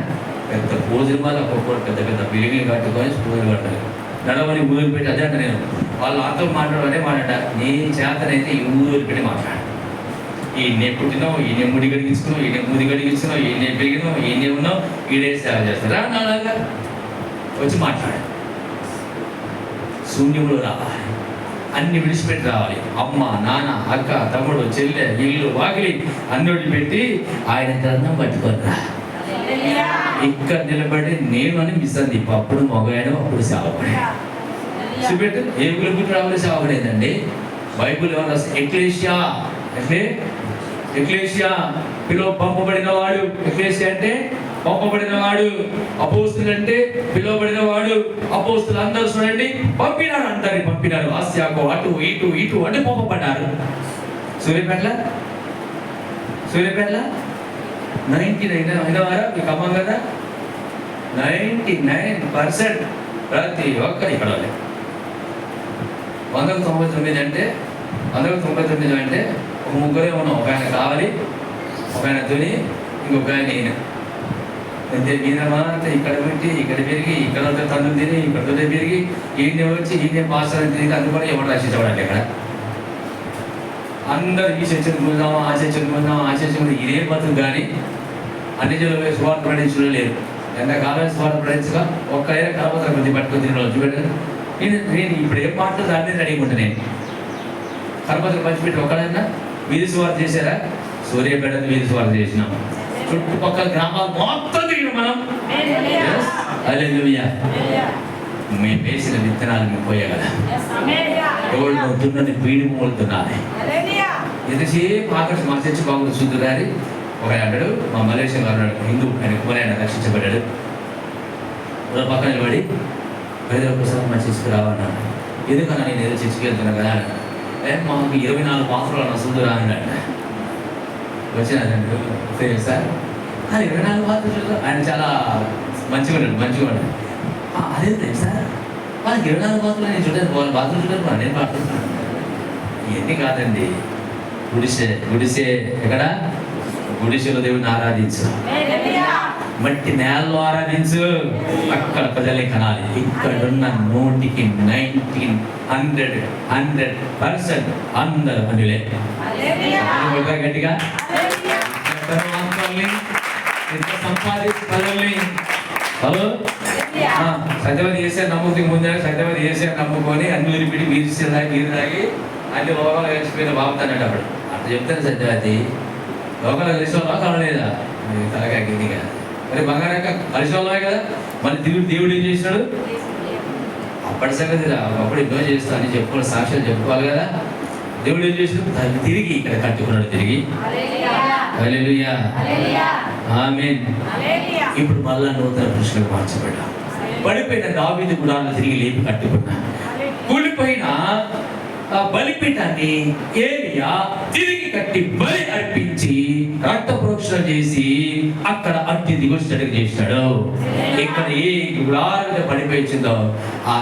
పెద్ద భోజనం వల్ల ఒక్కొక్కరు పెద్ద పెద్ద బిల్డింగ్లు కట్టుకొని పూజలు కట్టాలి, నడవని ఊరు పెట్టి. అదే అంట నేను వాళ్ళు నాతో మాట్లాడే మాట, నీ చేతనైతే ఈ ఊరు పెట్టి మాట్లాడు. ఈయనే పుట్టినావు, ఈయనే ముడి గడిగించుకున్నావు, ఈయనే ముడి గడిగించుకున్నావు, ఈయనే పెరిగినావు, ఈయనే ఉన్నావు, ఈడే సేవ చేస్తారా నాలాగా వచ్చి మాట్లాడు. శూన్యములు రావాలి, అన్ని విడిచిపెట్టి రావాలి. అమ్మ, నాన్న, అక్క, తమ్ముడు, చెల్లె, ఇల్లు, వాకిలి అన్ని వదిలిపెట్టి ఆయన గ్రంథం పట్టుకోరా. ఇక్కడ నిలబడి నేను అని మిస్సంది. అప్పుడు మగవాడు, అప్పుడు సేవకుడే. చూపెట్టు, ఏ గురించి రావాలి సేవకుడేదండి. బైబుల్ ఏమన్నా ఎక్లేషియా అంటే ఎక్లేషియా పంపబడిన వాడు. ఎక్లేషియా అంటే పంపబడిన వాడు. అపోస్తులు అంటే పిలువబడిన వాడు. అపోస్తులు అందరూ చూడండి పంపినారు అంటారు. పంపినారు ఆసియాకు, అటు ఇటు ఇటు అంటే పంపబడ్డారు. సూర్యపేటల 99 అయినవారా మీకు అమ్మం కదా. 99% ప్రతి ఒక్కరు ఇక్కడ వాళ్ళే. 199 అంటే 199 అంటే ఒక ముగ్గురే ఉన్నాం. ఒక ఆయన కావాలి, ఒక ఆయన తుని, ఇంకొక ఆయన ఈయన. అంతే. ఈయన మాత్రం ఇక్కడ పెట్టి ఇక్కడ పెరిగి ఇక్కడ తను తిని ఇక్కడ పెరిగి ఈయన వచ్చి ఈయన పాస్టర్ తిరిగి అందుకని ఎవరు రక్షించబడాలి. ఇక్కడ అందరూ ఈ చర్చను పొందామా, ఆ చర్చను పొందామా, ఆ చర్చను ఇదే బతుకు. కానీ అన్ని జిల్లాలో స్వార్థ ప్రకటించడం లేదు. ఎంతకాలం స్వార్థ ప్రకటించగా ఒక్కరైనా కలపత్ర కొద్ది పట్టుకొని తిన చూపెట్టాను. నేను ఇప్పుడు ఏం మాటలు దాని మీద అడిగిపోతాను. నేను కలపత్ర పంచిపెట్టి ఒక్కడైనా వీధి స్వార్థ చేశారా? సూర్యాపేట వీధి స్వార్థ చేసినాము. చుట్టుపక్కల గ్రామాలు మొత్తం తిరిగిన మనం. హల్లెలూయా. మేము వేసిన విత్తనాలు మేము పోయగల ఎవరు దున్నని పీడి మూలుతున్నాయి. ఎంతసేపు ఆకర్షణ మా చర్చి బాగుంది చూద్దురారి. ఒక అంటాడు, మా మలేషియా గారు హిందూ, ఆయన కుమారైన రక్షించబడ్డాడు. పక్కన నిలబడి ప్రజలు ఒకసారి మా చర్చికి రావన్నాడు. ఎందుకన్నా నేను ఏదో చర్చికి వెళ్తున్నాను కదా. మాకు 24 పాత్రలు అన్న చూద్దురా అన్నాడు. వచ్చినాడు సార్, 24 పాత్రలు. ఆయన చాలా మంచిగా ఉన్నాడు. అదే సార్, వాళ్ళకి 24 పాత్రలు నేను చూడండి, వాళ్ళ పాత్రలు చూడండి, నేను మాట్లాడుతున్నాను. ఇవన్నీ కాదండి. గుడిసే ఎక్కడ? గుడిసెలో దేవుడిని ఆరాధించు, మట్టి నేలలో ఆరాధించు. అక్కడ ప్రజలే కనాలి. ఇక్కడున్న 100% అందరూ అందులే. గట్టిగా సంపాదించి ప్రజల్ని హలో సత్యవతి చేశారు నమ్ముతుంది. ముందే సత్యవతి చేశారు నమ్ముకొని అన్ని విడిపిడి వీరి తాగి అన్ని లోకాలు కలిసిపోయిన బాగుతానట. అప్పుడు అట్లా చెప్తాను సత్యవతి. లోకాలు కలిసి లోకాలు లేదా తలగా గిదిగా మరి బంగారక కలిసి వాళ్ళే కదా. మళ్ళీ దేవుడు ఏం చేసినాడు? అప్పటి సంగతి అప్పుడు ఎన్నో చేస్తా అని చెప్పుకోవాలి, సాక్ష్యాలు చెప్పుకోవాలి కదా. దేవుడు ఏం చేసినాడు? దాన్ని తిరిగి ఇక్కడ కట్టుకున్నాడు. తిరిగి హల్లెలూయా, ఆమేన్. ఇప్పుడు మళ్ళా నూతన పురుషులకు మార్చబడ్డా. పడిపోయిన దావీదు గుడాలను తిరిగి లేపి కట్టుకున్నా. కూలిపోయిన బలిపీఠాన్ని ఏలియా తిరిగి కట్టి బలి అర్పించి రక్త ప్రోక్షణ చేసి అక్కడ అట్టి దిగుడు చేసినాడు. ఇక్కడ ఏ గుడారం పడిపోయిందో ఆ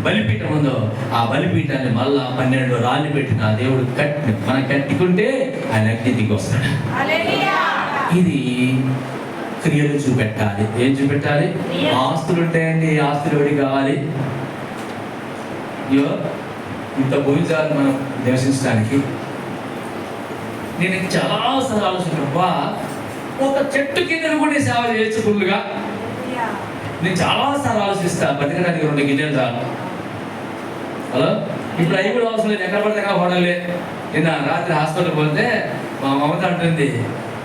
బలిపీఠం ఉందో ఆ బలిపీఠాన్ని మళ్ళా 12 రాళ్ళు పెట్టిన దేవుడు మనం కట్టుకుంటే ఆయన అగ్ని దిగి వస్తాడు. ఇది క్రియలు చూపెట్టాలి. ఏం చూపెట్టాలి? ఆస్తులు ఉంటాయండి. ఆస్తులు ఎవరికి కావాలి? అయ్యో ఇంత భూమించాలి మనం నివసించడానికి. నేను చాలాసార్లు ఆలోచించా, ఒక చెట్టు కింద కూడా సేవ చేయొచ్చు ఫుల్గా. నేను చాలాసార్లు ఆలోచిస్తా, బతికడానికి 2 గిన్నెలు చాలు. హలో, ఇప్పుడు అవి కూడా అవసరం లేదు. ఎక్కడ పడితే ఎక్కడ పడలే. నిన్న రాత్రి హాస్పిటల్కి పోతే మా మమత అంటుంది,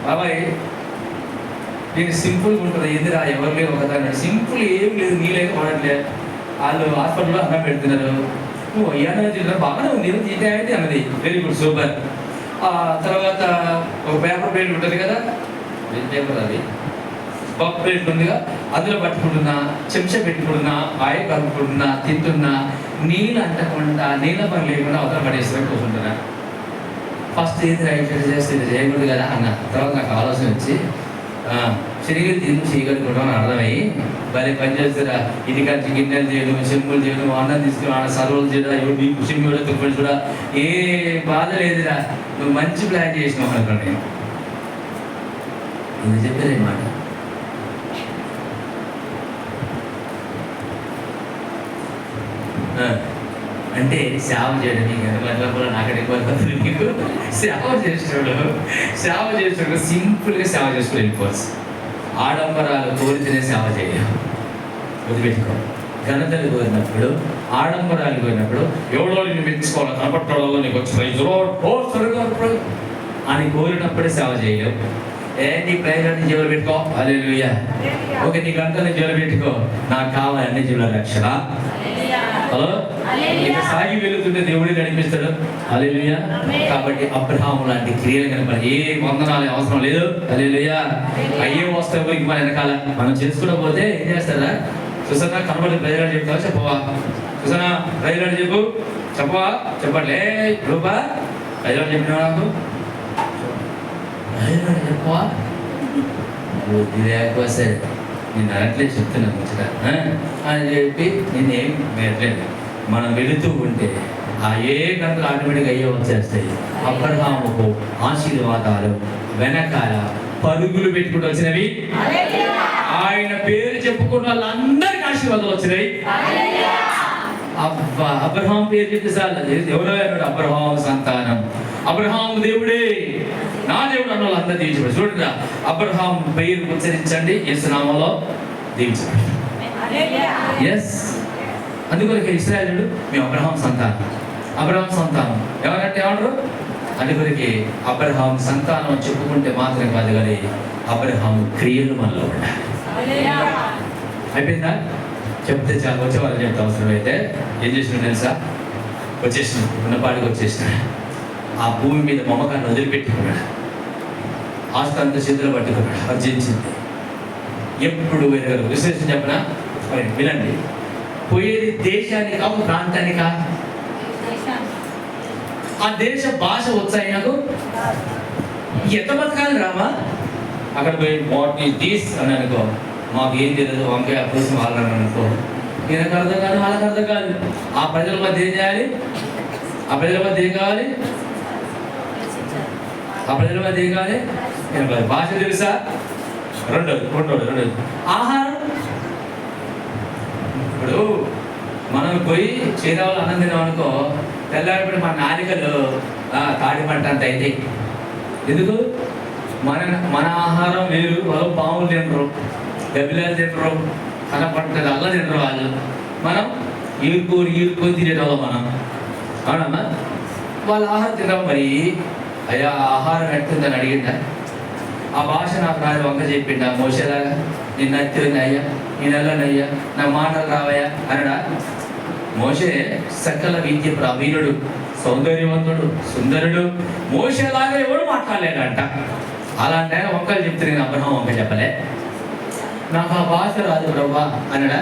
బాబాయ్ నేను సింపుల్గా ఉంటుంది. ఎదురా ఎవరు లేదు ఒకదాన్ని సింపుల్ ఏం లేదు, నీళ్ళైతే పడట్లేదు. వాళ్ళు హాస్పిటల్లో అన్నం పెడుతున్నారు. అయ్యా బాగానే ఉంది, తీటే అన్నది. Very good, super. తర్వాత ఒక పేపర్ ప్లేట్ ఉంటుంది కదా, పేపర్ అది పప్పు ప్లేట్ ఉందిగా, అందులో పట్టుకుంటున్నా, చెంచా పెట్టుకుంటున్నా, ఆయ కలుపుకుంటున్నా, తింటున్నా, నీళ్ళు అంటకుండా నీళ్ళ పని లేకుండా అవతల పడేసుకొని కూర్చుంటున్నా. ఫస్ట్ ఏది రైట్ చేస్తే ఇది చేయకూడదు కదా అన్న. తర్వాత నాకు ఆలోచన వచ్చి శనగలు తిని చేయగలుగుతాం అని అర్థమయ్యి మరి పని చేస్తారా ఇంటికాంచి గిన్నెలు చేయడం చెంబులు చేయడం అన్నం తీసుకుని ఆడ సర్వలు చేయడం ఎవరు నీకు చెంబు తుప్పలు కూడా ఏ బాధ లేదురా నువ్వు మంచి ప్లాన్ చేసినావు అనుకోండి. ఇది చెప్పారు మాట. అంటే సేవ చేయడం మీకు ఎంత కూడా నాకంటే మీకు సేవ చేసేవాడు సింపుల్గా సేవ చేసుకుని వెళ్ళిపోవచ్చు. ఆడంబరాలు కోరితేనే సేవ చేయడం వదిలిపెట్టుకో. ఘనతలు కోరినప్పుడు ఆడంబరాలు కోరినప్పుడు ఎవడో నేను మెచ్చుకోవాలి కనపట్టాలలో నీకు వచ్చి అని కోరినప్పుడే సేవ చేయలేవు. నీ ప్రయోజనం జీవులు పెట్టుకో హల్లెలూయా. ఓకే నీ గంటలు జీవులు పెట్టుకో నాకు కావాలి అన్ని జీవుల రక్షణ. హలో ఇక సాగి వెళుతుంటే దేవుడే నడిపిస్తాడు హల్లెలూయా. కాబట్టి అబ్రహాము లాంటి క్రియలు కనపడి ఏ వందనాలు అవసరం లేదు హల్లెలూయా. అయ్యే వస్తాయి ఇంక మన వెనకాల మనం చేసుకోకపోతే ఏం చేస్తారా? చూసానా కనబడి ప్రజలు చెప్తావా చెప్పవా? చూసానా ప్రజలు చెప్పు చెప్పవా? చెప్పట్లే రూపా ప్రజలు చెప్పినా నాకు చెప్పవా? సరే నేను అనట్లేదు చెప్తున్నా ముచ్చట అని చెప్పి నేనేం వినట్లేదు. మనం వెళుతూ ఉంటే ఆ ఏ గంటలు ఆటోమేటిక్గా అయ్యే వచ్చేస్తాయి. అబ్రహాముకు ఆశీర్వాదాలు వెనకాల పరుగులు పెట్టుకుంటూ వచ్చినవి. ఆయన పేరు చెప్పుకున్న వాళ్ళందరికీ ఆశీర్వాదాలు వచ్చినాయి. అబ్రహాం పేరు చెప్తే సార్ ఎవరో అబ్రహాం సంతానం అబ్రహాం దేవుడే నా దేవుడు అన్న వాళ్ళు అందరూ దీవించబడి చూడండి. అబ్రహాం పేరు ఉచ్చరించండి యేసునామములో దీవించబడి. ఎస్ అందుకొరకు ఇశ్రాయేలుడు మేము అబ్రహాం సంతానం అబ్రహాం సంతానం ఎవరంటే ఏమంటారు? అందుకొరికి అబ్రహాం సంతానం చెప్పుకుంటే మాత్రం కాదు కానీ అబ్రహాం క్రియలు మనలో ఉండాలి. అయిపోయిందా? చెప్తే చాలా వచ్చేవాళ్ళు చెప్తే అవసరం అయితే ఏం చేసిన తెలుసా? వచ్చేసిన ఉన్నపాటికి వచ్చేసిన ఆ భూమి మీద మమకాన్ని వదిలిపెట్టుకున్నాడు. ఆస్తి అంతా చేతులు పట్టుకున్నాడు. అర్జించింది ఎప్పుడు వెనగరు. విశేషం చెప్పనా వినండి. పోయేది దేశానికా ఒక ప్రాంతానికా? ఆ దేశ భాష వచ్చాయి నాకు ఎంత బతకాలి రామా? అక్కడ పోయి వాట్ ఈస్ దిస్ అని అనుకో, మాకు ఏం తెలియదు వంకాయ కోసం వాళ్ళని అనుకో, ఈయనకు అర్థం కాదు వాళ్ళకి అర్థం కాదు. ఆ ప్రజల మధ్య ఏం చేయాలి? ఆ ప్రజల మధ్య ఏం కావాలి? ఆ ప్రజల మధ్య ఏం కావాలి? భాష తెలుసా? రెండోది ఆహారం. ఇప్పుడు మనం పోయి చీరావులు అన్నం తిన్నాం అనుకో, తెల్లారిపడి మన నాలికలు తాడి పంట అంత అయితే ఎందుకు? మన ఆహారం వేరు. వాళ్ళు పాములు తినరు, గబ్బిలాలు తినరు, కనపడుతుంది అల్ల తినరు వాళ్ళు. మనం ఈరుకొని తినేటోళ్ళం మనం. అవునమ్మా? వాళ్ళ ఆహారం తినడం. మరి అయ్యా ఆహారం ఎట్టుందని అడిగిందా? ఆ భాష నాకు రాదు వంక చెప్పిండా మోసేలాగా? నిన్న అత్తింది అయ్యా, నీ నెలనయ్యా, నా మాటలు రావయ్యా అనడా? మోసే సకల విద్య ప్రవీణుడు, సౌందర్యవంతుడు, సుందరుడు. మోసేలాగా ఎవడు మాట్లాడలేడంట. అలాంటి ఆయన వంకలు చెప్తే నేను అబ్రహాం వంక చెప్పలే. నాకు ఆ భాష రాదు బ్రవ్వా అనడా?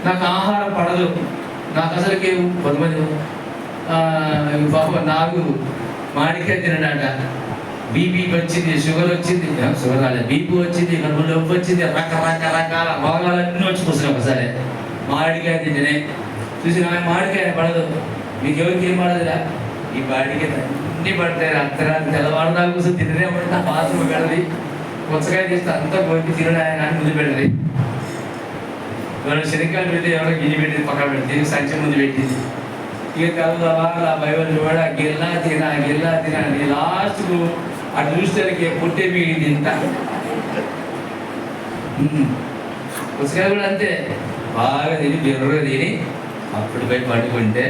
నాకు ఆహారం పడదు, నాకు అసలుకి కొంతమంది బాబు నాకు మాడికాయ తినడాట, బీపీ వచ్చింది, షుగర్ వచ్చింది, షుగర్ రాలేదు, బీపీ వచ్చింది, కడుపు నొప్పి వచ్చింది, రకరకాల రోగాలన్నీ వచ్చి కూర్చున్నాయి ఒకసారి. మాడికాయ తింటేనే చూసి మాడికాయ పడదు. మీకు ఎవరికి ఏం పడదురా? ఈ బాడికి అన్నీ పడతాయి. అర్ధరాత్రి తెల్లవారుదా కూర్చొని తిననే పడితే బాత్రూమ్ పెడది, పుచ్చకాయ తీస్తే అంతా పోయి తినడా ముందు పెడది. ఎవరైనా శనికాయలు పెడితే ఎవరో గిన్నె పెట్టింది పక్కన పెడితే సంచి ముందు పెట్టింది. ఇక కలవా బైబిల్ కూడా గిల్లా తినా నీ లాస్ట్కు అటు చూసేసరికి పుట్టే మిగిలింది ఇంత. పుస్తకాలు కూడా అంతే, బాగా తిని బిర్రగా తిని అప్పుడు పోయి పట్టుకుంటే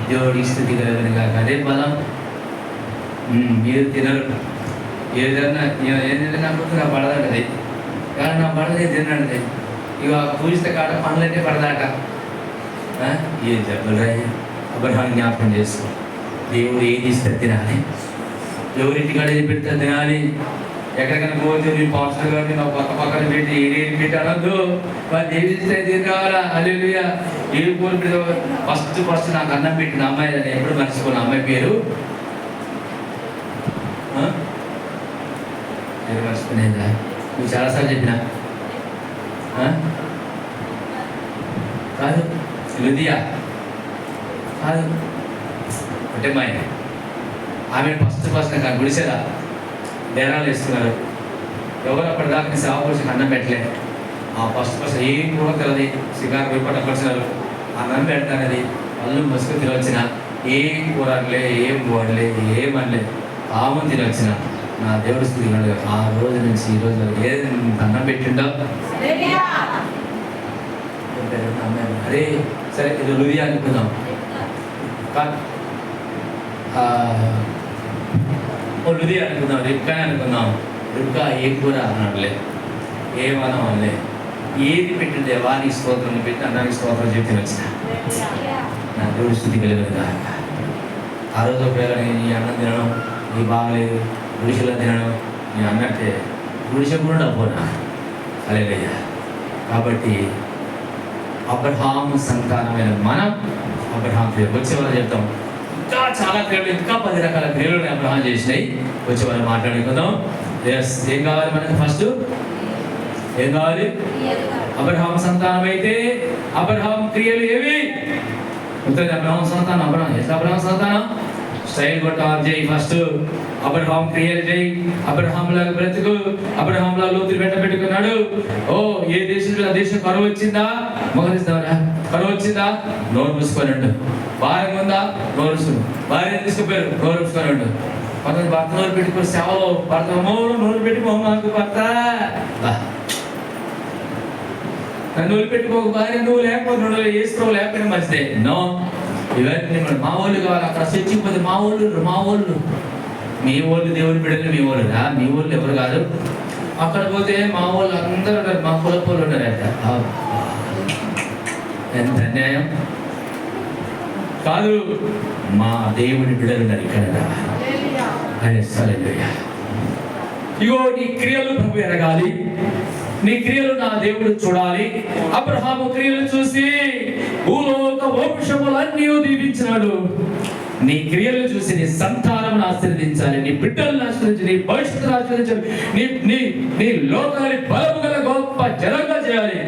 దేవుడి స్థితి కలగని కాక అదే బలం. మీరు తినరు. ఏదన్నా ఏంటంటే నాకు పడదాటది, కానీ నా పడదే తిన్నాడు. ఇక పూజిత కాడ పనులంటే పడదాట. ఏం చెప్పరా? అబ్రహాం జ్ఞాపకం చేసుకో. దేవుడు ఏది ఇస్తే తినాలి, ఎవరింటికాడ ఏది పెడితే తినాలి. ఎక్కడికైనా పోతే నీ పాస్టర్ గారిని నా పక్కన పెట్టి ఏది పెట్టి అనొద్దు. వాళ్ళు ఏది ఇస్తే తిని కావాలా? హల్లెలూయా. ఏది కోరి పెడితే ఫస్ట్ నాకు అన్నం పెట్టిన అమ్మాయి, అని ఎప్పుడు మర్చిపోయిన అమ్మాయి పేరు మర్చిపోయినా నువ్వు చాలాసార్లు చెప్పినా కాదు, లుదియా కాదు, అంటే మా ఆమె ఫస్ట్ నాకు గుడిసేదా డేరాలు వేస్తున్నారు. ఎవరు అప్పటిదాకా సేవ కోసం అన్నం పెట్టలే. ఆ ఫస్ట్ ఏం కూడా తెలియదు, సిగారు పోయి పట్టపరిచినారు, అన్నం పెడతానది వాళ్ళు మసుకు తినవచ్చిన, ఏం కూరలే, ఏం వాడలే, ఏమనలే, ఆమెను తినవచ్చిన. నా దేవుడు స్థితిలో ఆ రోజు నుంచి ఈ రోజు ఏది అన్నం పెట్టిండో అరే సరే ఇది లుదియా అనుకుందాం, లుదియా అనుకుందాం, రిబ్కా అనుకుందాం. రిబ్కా ఏం కూర అనలే, ఏమనం అనలే, ఏది పెట్టింది వానికి స్తోత్రం పెట్టి అన్నానికి స్తోత్రం చెప్పి వచ్చిన. నా దేవుడు స్థితి కలిగిన ఆ రోజు ఒకవేళ నేను ఈ అన్నం తినడం, ఈ బాగలేదు, గుడిసెలో తినడం నేను అన్నట్టే గుడిసె కూడా డబ్బునా అలేదయ్యా. కాబట్టి అబ్రహాము సంతానమైన మనం అబ్రహాం పేరు వచ్చేవాళ్ళు చెప్తాం. ఇంకా చాలా క్రియలు, ఇంకా 10 రకాల క్రియలు అబ్రహాం చేసినాయి. వచ్చేవాళ్ళు మాట్లాడుకుందాం. ఏం కావాలి మనకి? ఫస్ట్ ఏం కావాలి? అబ్రహాం సంతానం అయితే అబ్రహాం క్రియలు ఏవి? అబ్రహాం సంతానం. అబ్రహాం సంతానం స్టైల్ కొట్టాలి చేయి. ఫస్ట్ అబ్రహాం క్రియలు చేయి, అబ్రహాం లాగా బ్రతుకు, అబ్రహాం లాగా లోతులు పెట్టుకున్నాడు. ఓ ఏ దేశంలో దేశం కరువు వచ్చిందా? మొదలుస్తావరా కరువు వచ్చిందా? నోరు మూసుకోనండు. భార్య ఉందా? నోరు మూసుకుని. భార్య తీసుకుపోయారు, నోరు మూసుకోనండు. కొంతమంది భర్త నోరు పెట్టుకుని సేవలో భర్త నోరు పెట్టి నాకు భర్త నన్ను పెట్టుకోక భార్య నువ్వు లేకపోతే నువ్వు వేసుకోవు లేకపోయినా మంచిదే. నో, ఇవన్నీ మా వాళ్ళు కావాలి. అక్కడ చచ్చిపోతే మా వాళ్ళు మీ వాళ్ళు దేవుని బిడ్డలు, మీ వాళ్ళు మీ వాళ్ళు ఎవరు కాదు. అక్కడ పోతే మా వాళ్ళు అందరూ ఉన్నారు, మా కులపోళ్ళు ఉన్నారట. ఎంత అన్యాయం కాదు. మా దేవుని బిడ్డలు ఉన్నారు ఇక్కడ. ఇగో నీ క్రియలు ప్రభు ఎరగాలి, నీ క్రియలు నా దేవుడు చూడాలి. అబ్రహాము క్రియలు చూసి భూలోక వంశములన్నీ దీవించినాడు. నీ క్రియలు చూసి నీ సంతానం ఆశీర్వదించాలి, నీ బిడ్డలను ఆశీర్వదించాలి, నీ భవిష్యత్తును ఆశీర్వదించాలి, నీ లోకాన్ని బలము గల గొప్ప జనంగా చేయాలి.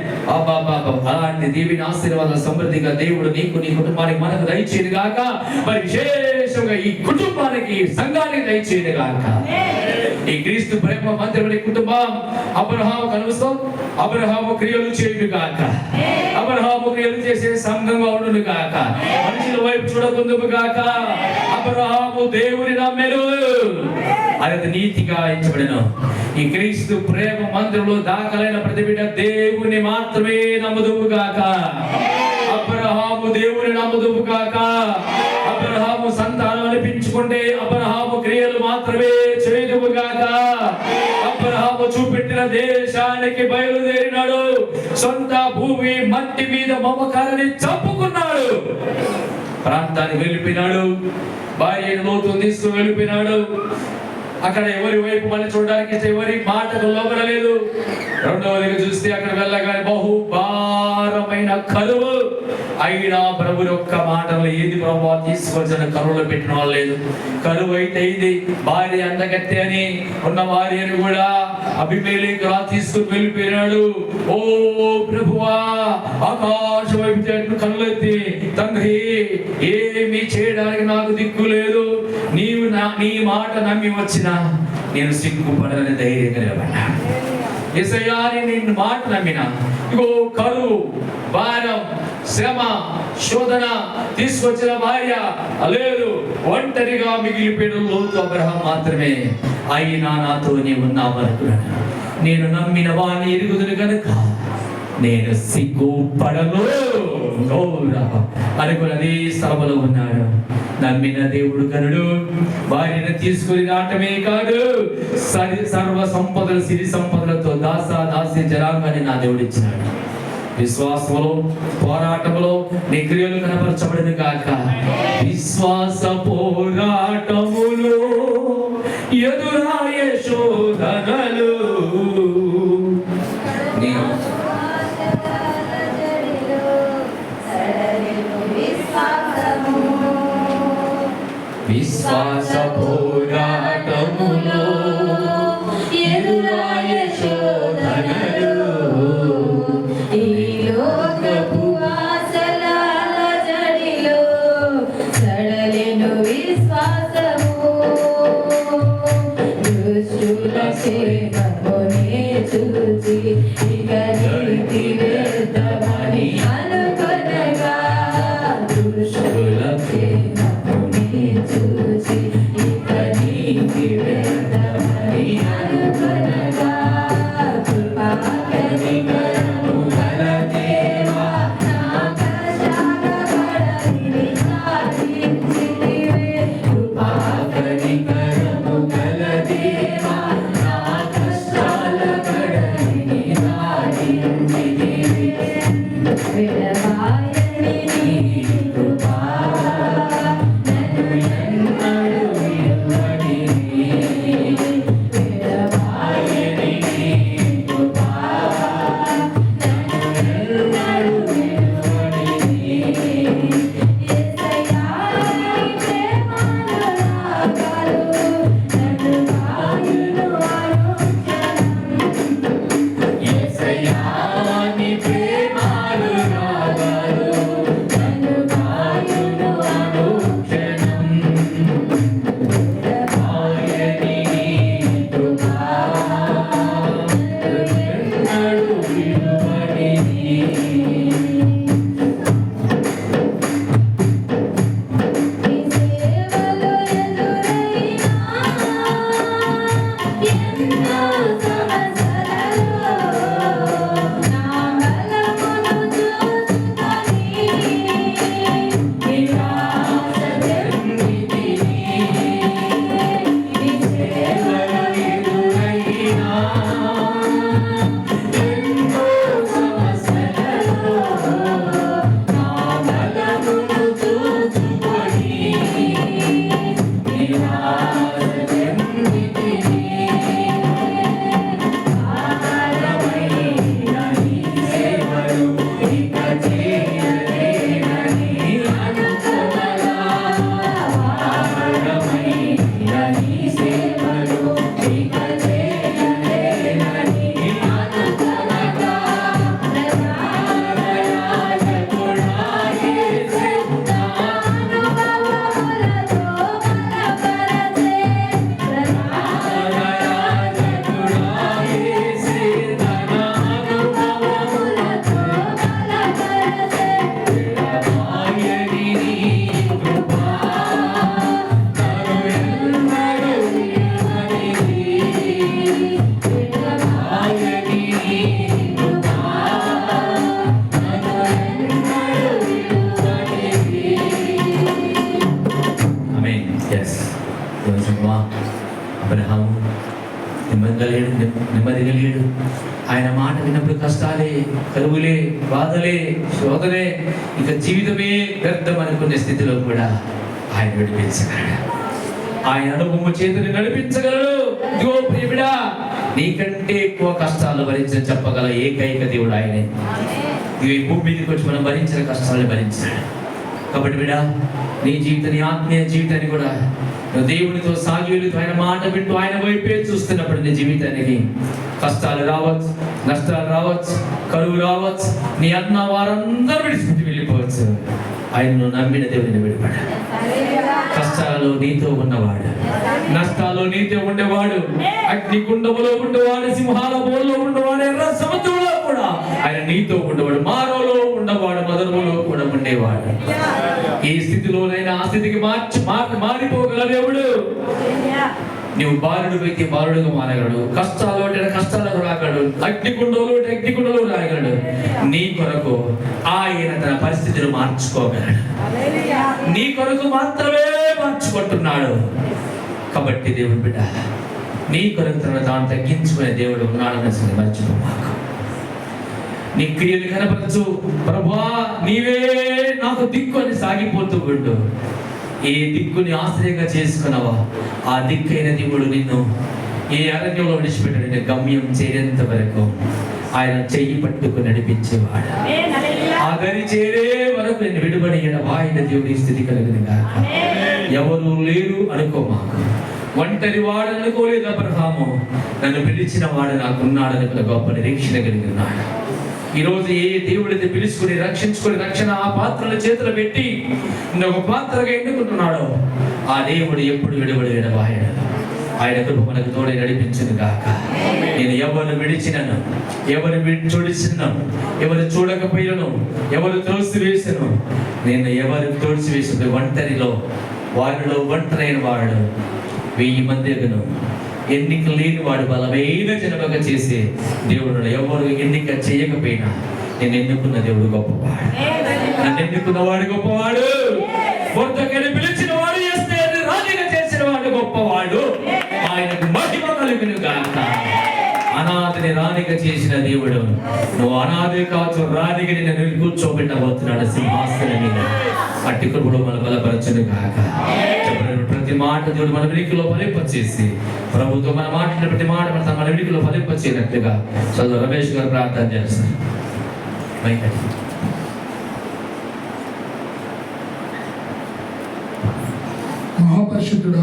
అలాంటి దీవిని ఆశీర్వాద సమృద్ధిగా దేవుడు నీకు, నీ కుటుంబానికి, మనకు దయచేయను గాక. మరి విశేషంగా ఈ కుటుంబానికి, సంఘానికి దయచేయను గాక. ఈ క్రీస్తు ప్రేమ మందిరమని కుటుంబం అబ్రహాము కలుస్తాం. అబ్రహాము క్రియలు చేయును గాక, అబ్రహాము క్రియలు చేసే సంఘంగా ఉండును గాక, మనుషుల వైపు చూడకుందుము గాక. అబ్రహాము దేవుని నమ్మెను, అది నీతిగా ఎంచబడెను. ఈ క్రీస్తు ప్రేమ మందిరంలో దాఖలైన ప్రతి బిడ్డ దేవుని మాత్రమే నమ్ముదుము గాక. అబ్రహాము దేవుని నమ్ముదుము గాక. అబ్రహాము సంతానం అనిపించుకుంటే అబ్రహాము క్రియలు మాత్రమే చేయుదుము గాక. అబ్రహాము చూపెట్టిన దేశానికి బయలుదేరినాడు. సొంత భూమి మట్టి మీద మమకారాన్ని చంపుకున్నాడు. ప్రాంతానికి వెళ్ళిపోయినాడు. భార్యను లోతు తీసుకుని వెళ్ళిపోయినాడు. అక్కడ ఎవరి వైపు మనం చూడడానికి ఎవరి మాటకు లోబడలేదు. రెండవదిగా చూస్తే అక్కడ వెళ్ళగానే బహు భారమైన కరువు. అయినా ప్రభు యొక్క మాటలు ఏది ప్రభు తీసుకొచ్చిన కరువులో పెట్టిన వాళ్ళు లేదు. కరువు అయితే ఇది భార్య అందగత్తె అని ఉన్న భార్యను కూడా అభిమేలెకు తీసుకుని వెళ్ళిపోయినాడు. ఓ ప్రభువా, ఆకాశం వైపు కళ్ళెత్తి, తండ్రి ఏమి చేయడానికి నాకు దిక్కు లేదు, నీవు నీ మాట నమ్మి వచ్చిన నేను సిగ్గుపడని ధైర్యంగా నిలబడ్డా. యేసయ్యా నిన్ను మాట నమ్మిన. ఇగో కరువు, భారం, శ్రమ, శోధన తీసుకొచ్చిన భార్య లేదు, ఒంటరిగా మిగిలిపోయిన లోతు అబ్రహాం మాత్రమే. అయినా నాతో నీవు ఉన్నావనుకున్నాను. నేను నమ్మిన వాడిని ఎరుగుదును కనుక నేను సిగ్గుపడను అనుకున్నది స్థలములో ఉన్నాడు. నమ్మిన దేవుడు కనుడు. భార్యను తీసుకుని రావటమే కాదు, సర్వ సంపదలు, సిరి సంపదలతో దాసి జనాంగాన్ని నా దేవుడు ఇచ్చినాడు. విశ్వాసములో, పోరాటములో నీ క్రియలు కనపరచబడిన కాక. విశ్వాస పోరాటములో ఎదురాయే శోధనలు విశ్వాస పోరాటములో ఎదురాయే శోధనలు అబ్రహాము నెమ్మది కలిగాడు. ఆయన మాట విన్నప్పుడు కష్టాలే, కరువులే, బాధలే, శోధలే, ఇక జీవితమే వ్యర్థం అనుకునే స్థితిలో కూడా ఆయన విడిపించగలడు. ఆయన అనుభవం చేతిని నడిపించగలడు. ఇదిగో ప్రియమిడా, నీకంటే ఎక్కువ కష్టాలు భరించని చెప్పగల ఏకైక దేవుడు ఆయనే. ఈ భూమి మీదకి వచ్చి మనం భరించిన కష్టాలను భరించాడు. కాబట్టి బిడా, నీ జీవితాన్ని, ఆత్మీయ జీవితాన్ని కూడా దేవునితో సాగి వెళుతూ ఆయన మాట వింటూ ఆయన వైపే చూస్తున్నప్పుడు నీ జీవితానికి కష్టాలు రావచ్చు, నష్టాలు రావచ్చు, కరువు రావచ్చు, నీ అన్న వారందరూ విడిచిపెట్టి వెళ్ళిపోవచ్చు. ఆయనను నమ్మిన దేవుడిని విడిపడ. కష్టాలలో నీతో ఉన్నవాడు, నష్టాల్లో నీతో ఉండేవాడు, అగ్నిగుండములో ఉండేవాడు, సింహాల బోల్లో ఉండేవాడు, ఎర్ర సముద్రంలో కూడా ఆయన నీతో ఉండేవాడు, మారోలో ఉండేవాడు, మదనములో కూడా ఉండేవాడు. ఈ స్థితిలోనైనా ఆ స్థితికి మారిపోగల దేవుడు. నువ్వు బాలుడు అయితే బాలుడుగా మారగలడు, కష్టాలు అంటే కష్టాలకు రాగలడు, అగ్నిగుండంలో అంటే అగ్నిగుండంలో రాగలడు. నీ కొరకు ఆయన తన పరిస్థితిని మార్చుకోగలడు. నీ కొరకు మాత్రమే మార్చుకుంటున్నాడు. కాబట్టి దేవుడు బిడ్డ, నీ కొరకు తన తాను తగ్గించుకునే దేవుడు ఉన్నాడని అసలు మర్చిపోమాకు. నీ క్రియలు కనపరచు. ప్రభువా, నీవే నాకు దిక్కు అని సాగిపోతూ ఉండు. ఏ దిక్కుని ఆశ్రయంగా చేసుకున్నావా ఆ దిక్కైన దేవుడు నిన్ను ఏ అరణ్యంలో విడిచిపెట్టాడు. నేను గమ్యం చేరేంత వరకు ఆయన చెయ్యి పట్టుకు నడిపించేవాడు. ఆ గరి చేరే వరకు నేను విడుబడి ఆయన దేవుడి స్థితి కలిగింది కాక. ఎవరు లేరు అనుకోమాకు. ఒంటరి వాడు అనుకోలేదు అబ్రహాము. నన్ను పిలిచిన వాడు నాకున్నాడని గొప్ప నిరీక్షణ కలిగి ఉన్నాడు. ఈరోజు ఏ దేవుడిని పిలుచుకుని రక్షించుకుని రక్షణ ఆ పాత్రల చేతులు పెట్టి ఒక పాత్రగా ఎన్నుకుంటున్నాడో ఆ దేవుడు ఎప్పుడు విడుబడి విడవాయడు. ఆయన కృప మనకు తోడే నడిపించింది కాక. నేను ఎవరు విడిచినను, ఎవరు చూడిచినను, ఎవరు చూడకపోయినను, ఎవరు త్రోసివేసను, నేను ఎవరు త్రోసివేసిన ఒంటరిలో వారిలో ఒంటరైన వాడు 1000 మంది ఎన్నిక లేని వాడు బలమైన జనముగా చేసే దేవుడు. ఎవరు ఎన్నిక చేయకపోయినా నేను ఎన్నుకున్న దేవుడు గొప్పవాడు. నన్ను ఎన్నుకున్నవాడు గొప్పవాడు. కొత్తకని పిలిచిన వాడు చేస్తే రాజుగా చేసిన వాడు గొప్పవాడు. ఆయనకు మహిమ కలుగును గాక. అనాథని రాని రానిక చేసిన దేవుడు, నువ్వు అనాది కావచ్చు రానిక నిన్ను కూర్చోబెట్టబోతున్నాడు సింహాసనం మీద. అట్టి కృపలో మన బలపరచును గాక. చెప్పిన ప్రతి మాట దేవుడు మన వెనుకలో ఫలింపచేసి, ప్రభుత్వం మన మాట్లాడిన ప్రతి మాట మన వెనుకలో ఫలింపచేయనట్లుగా చదువు రమేష్ గారు ప్రార్థన చేస్తారు. మహాపరిశుద్ధుడు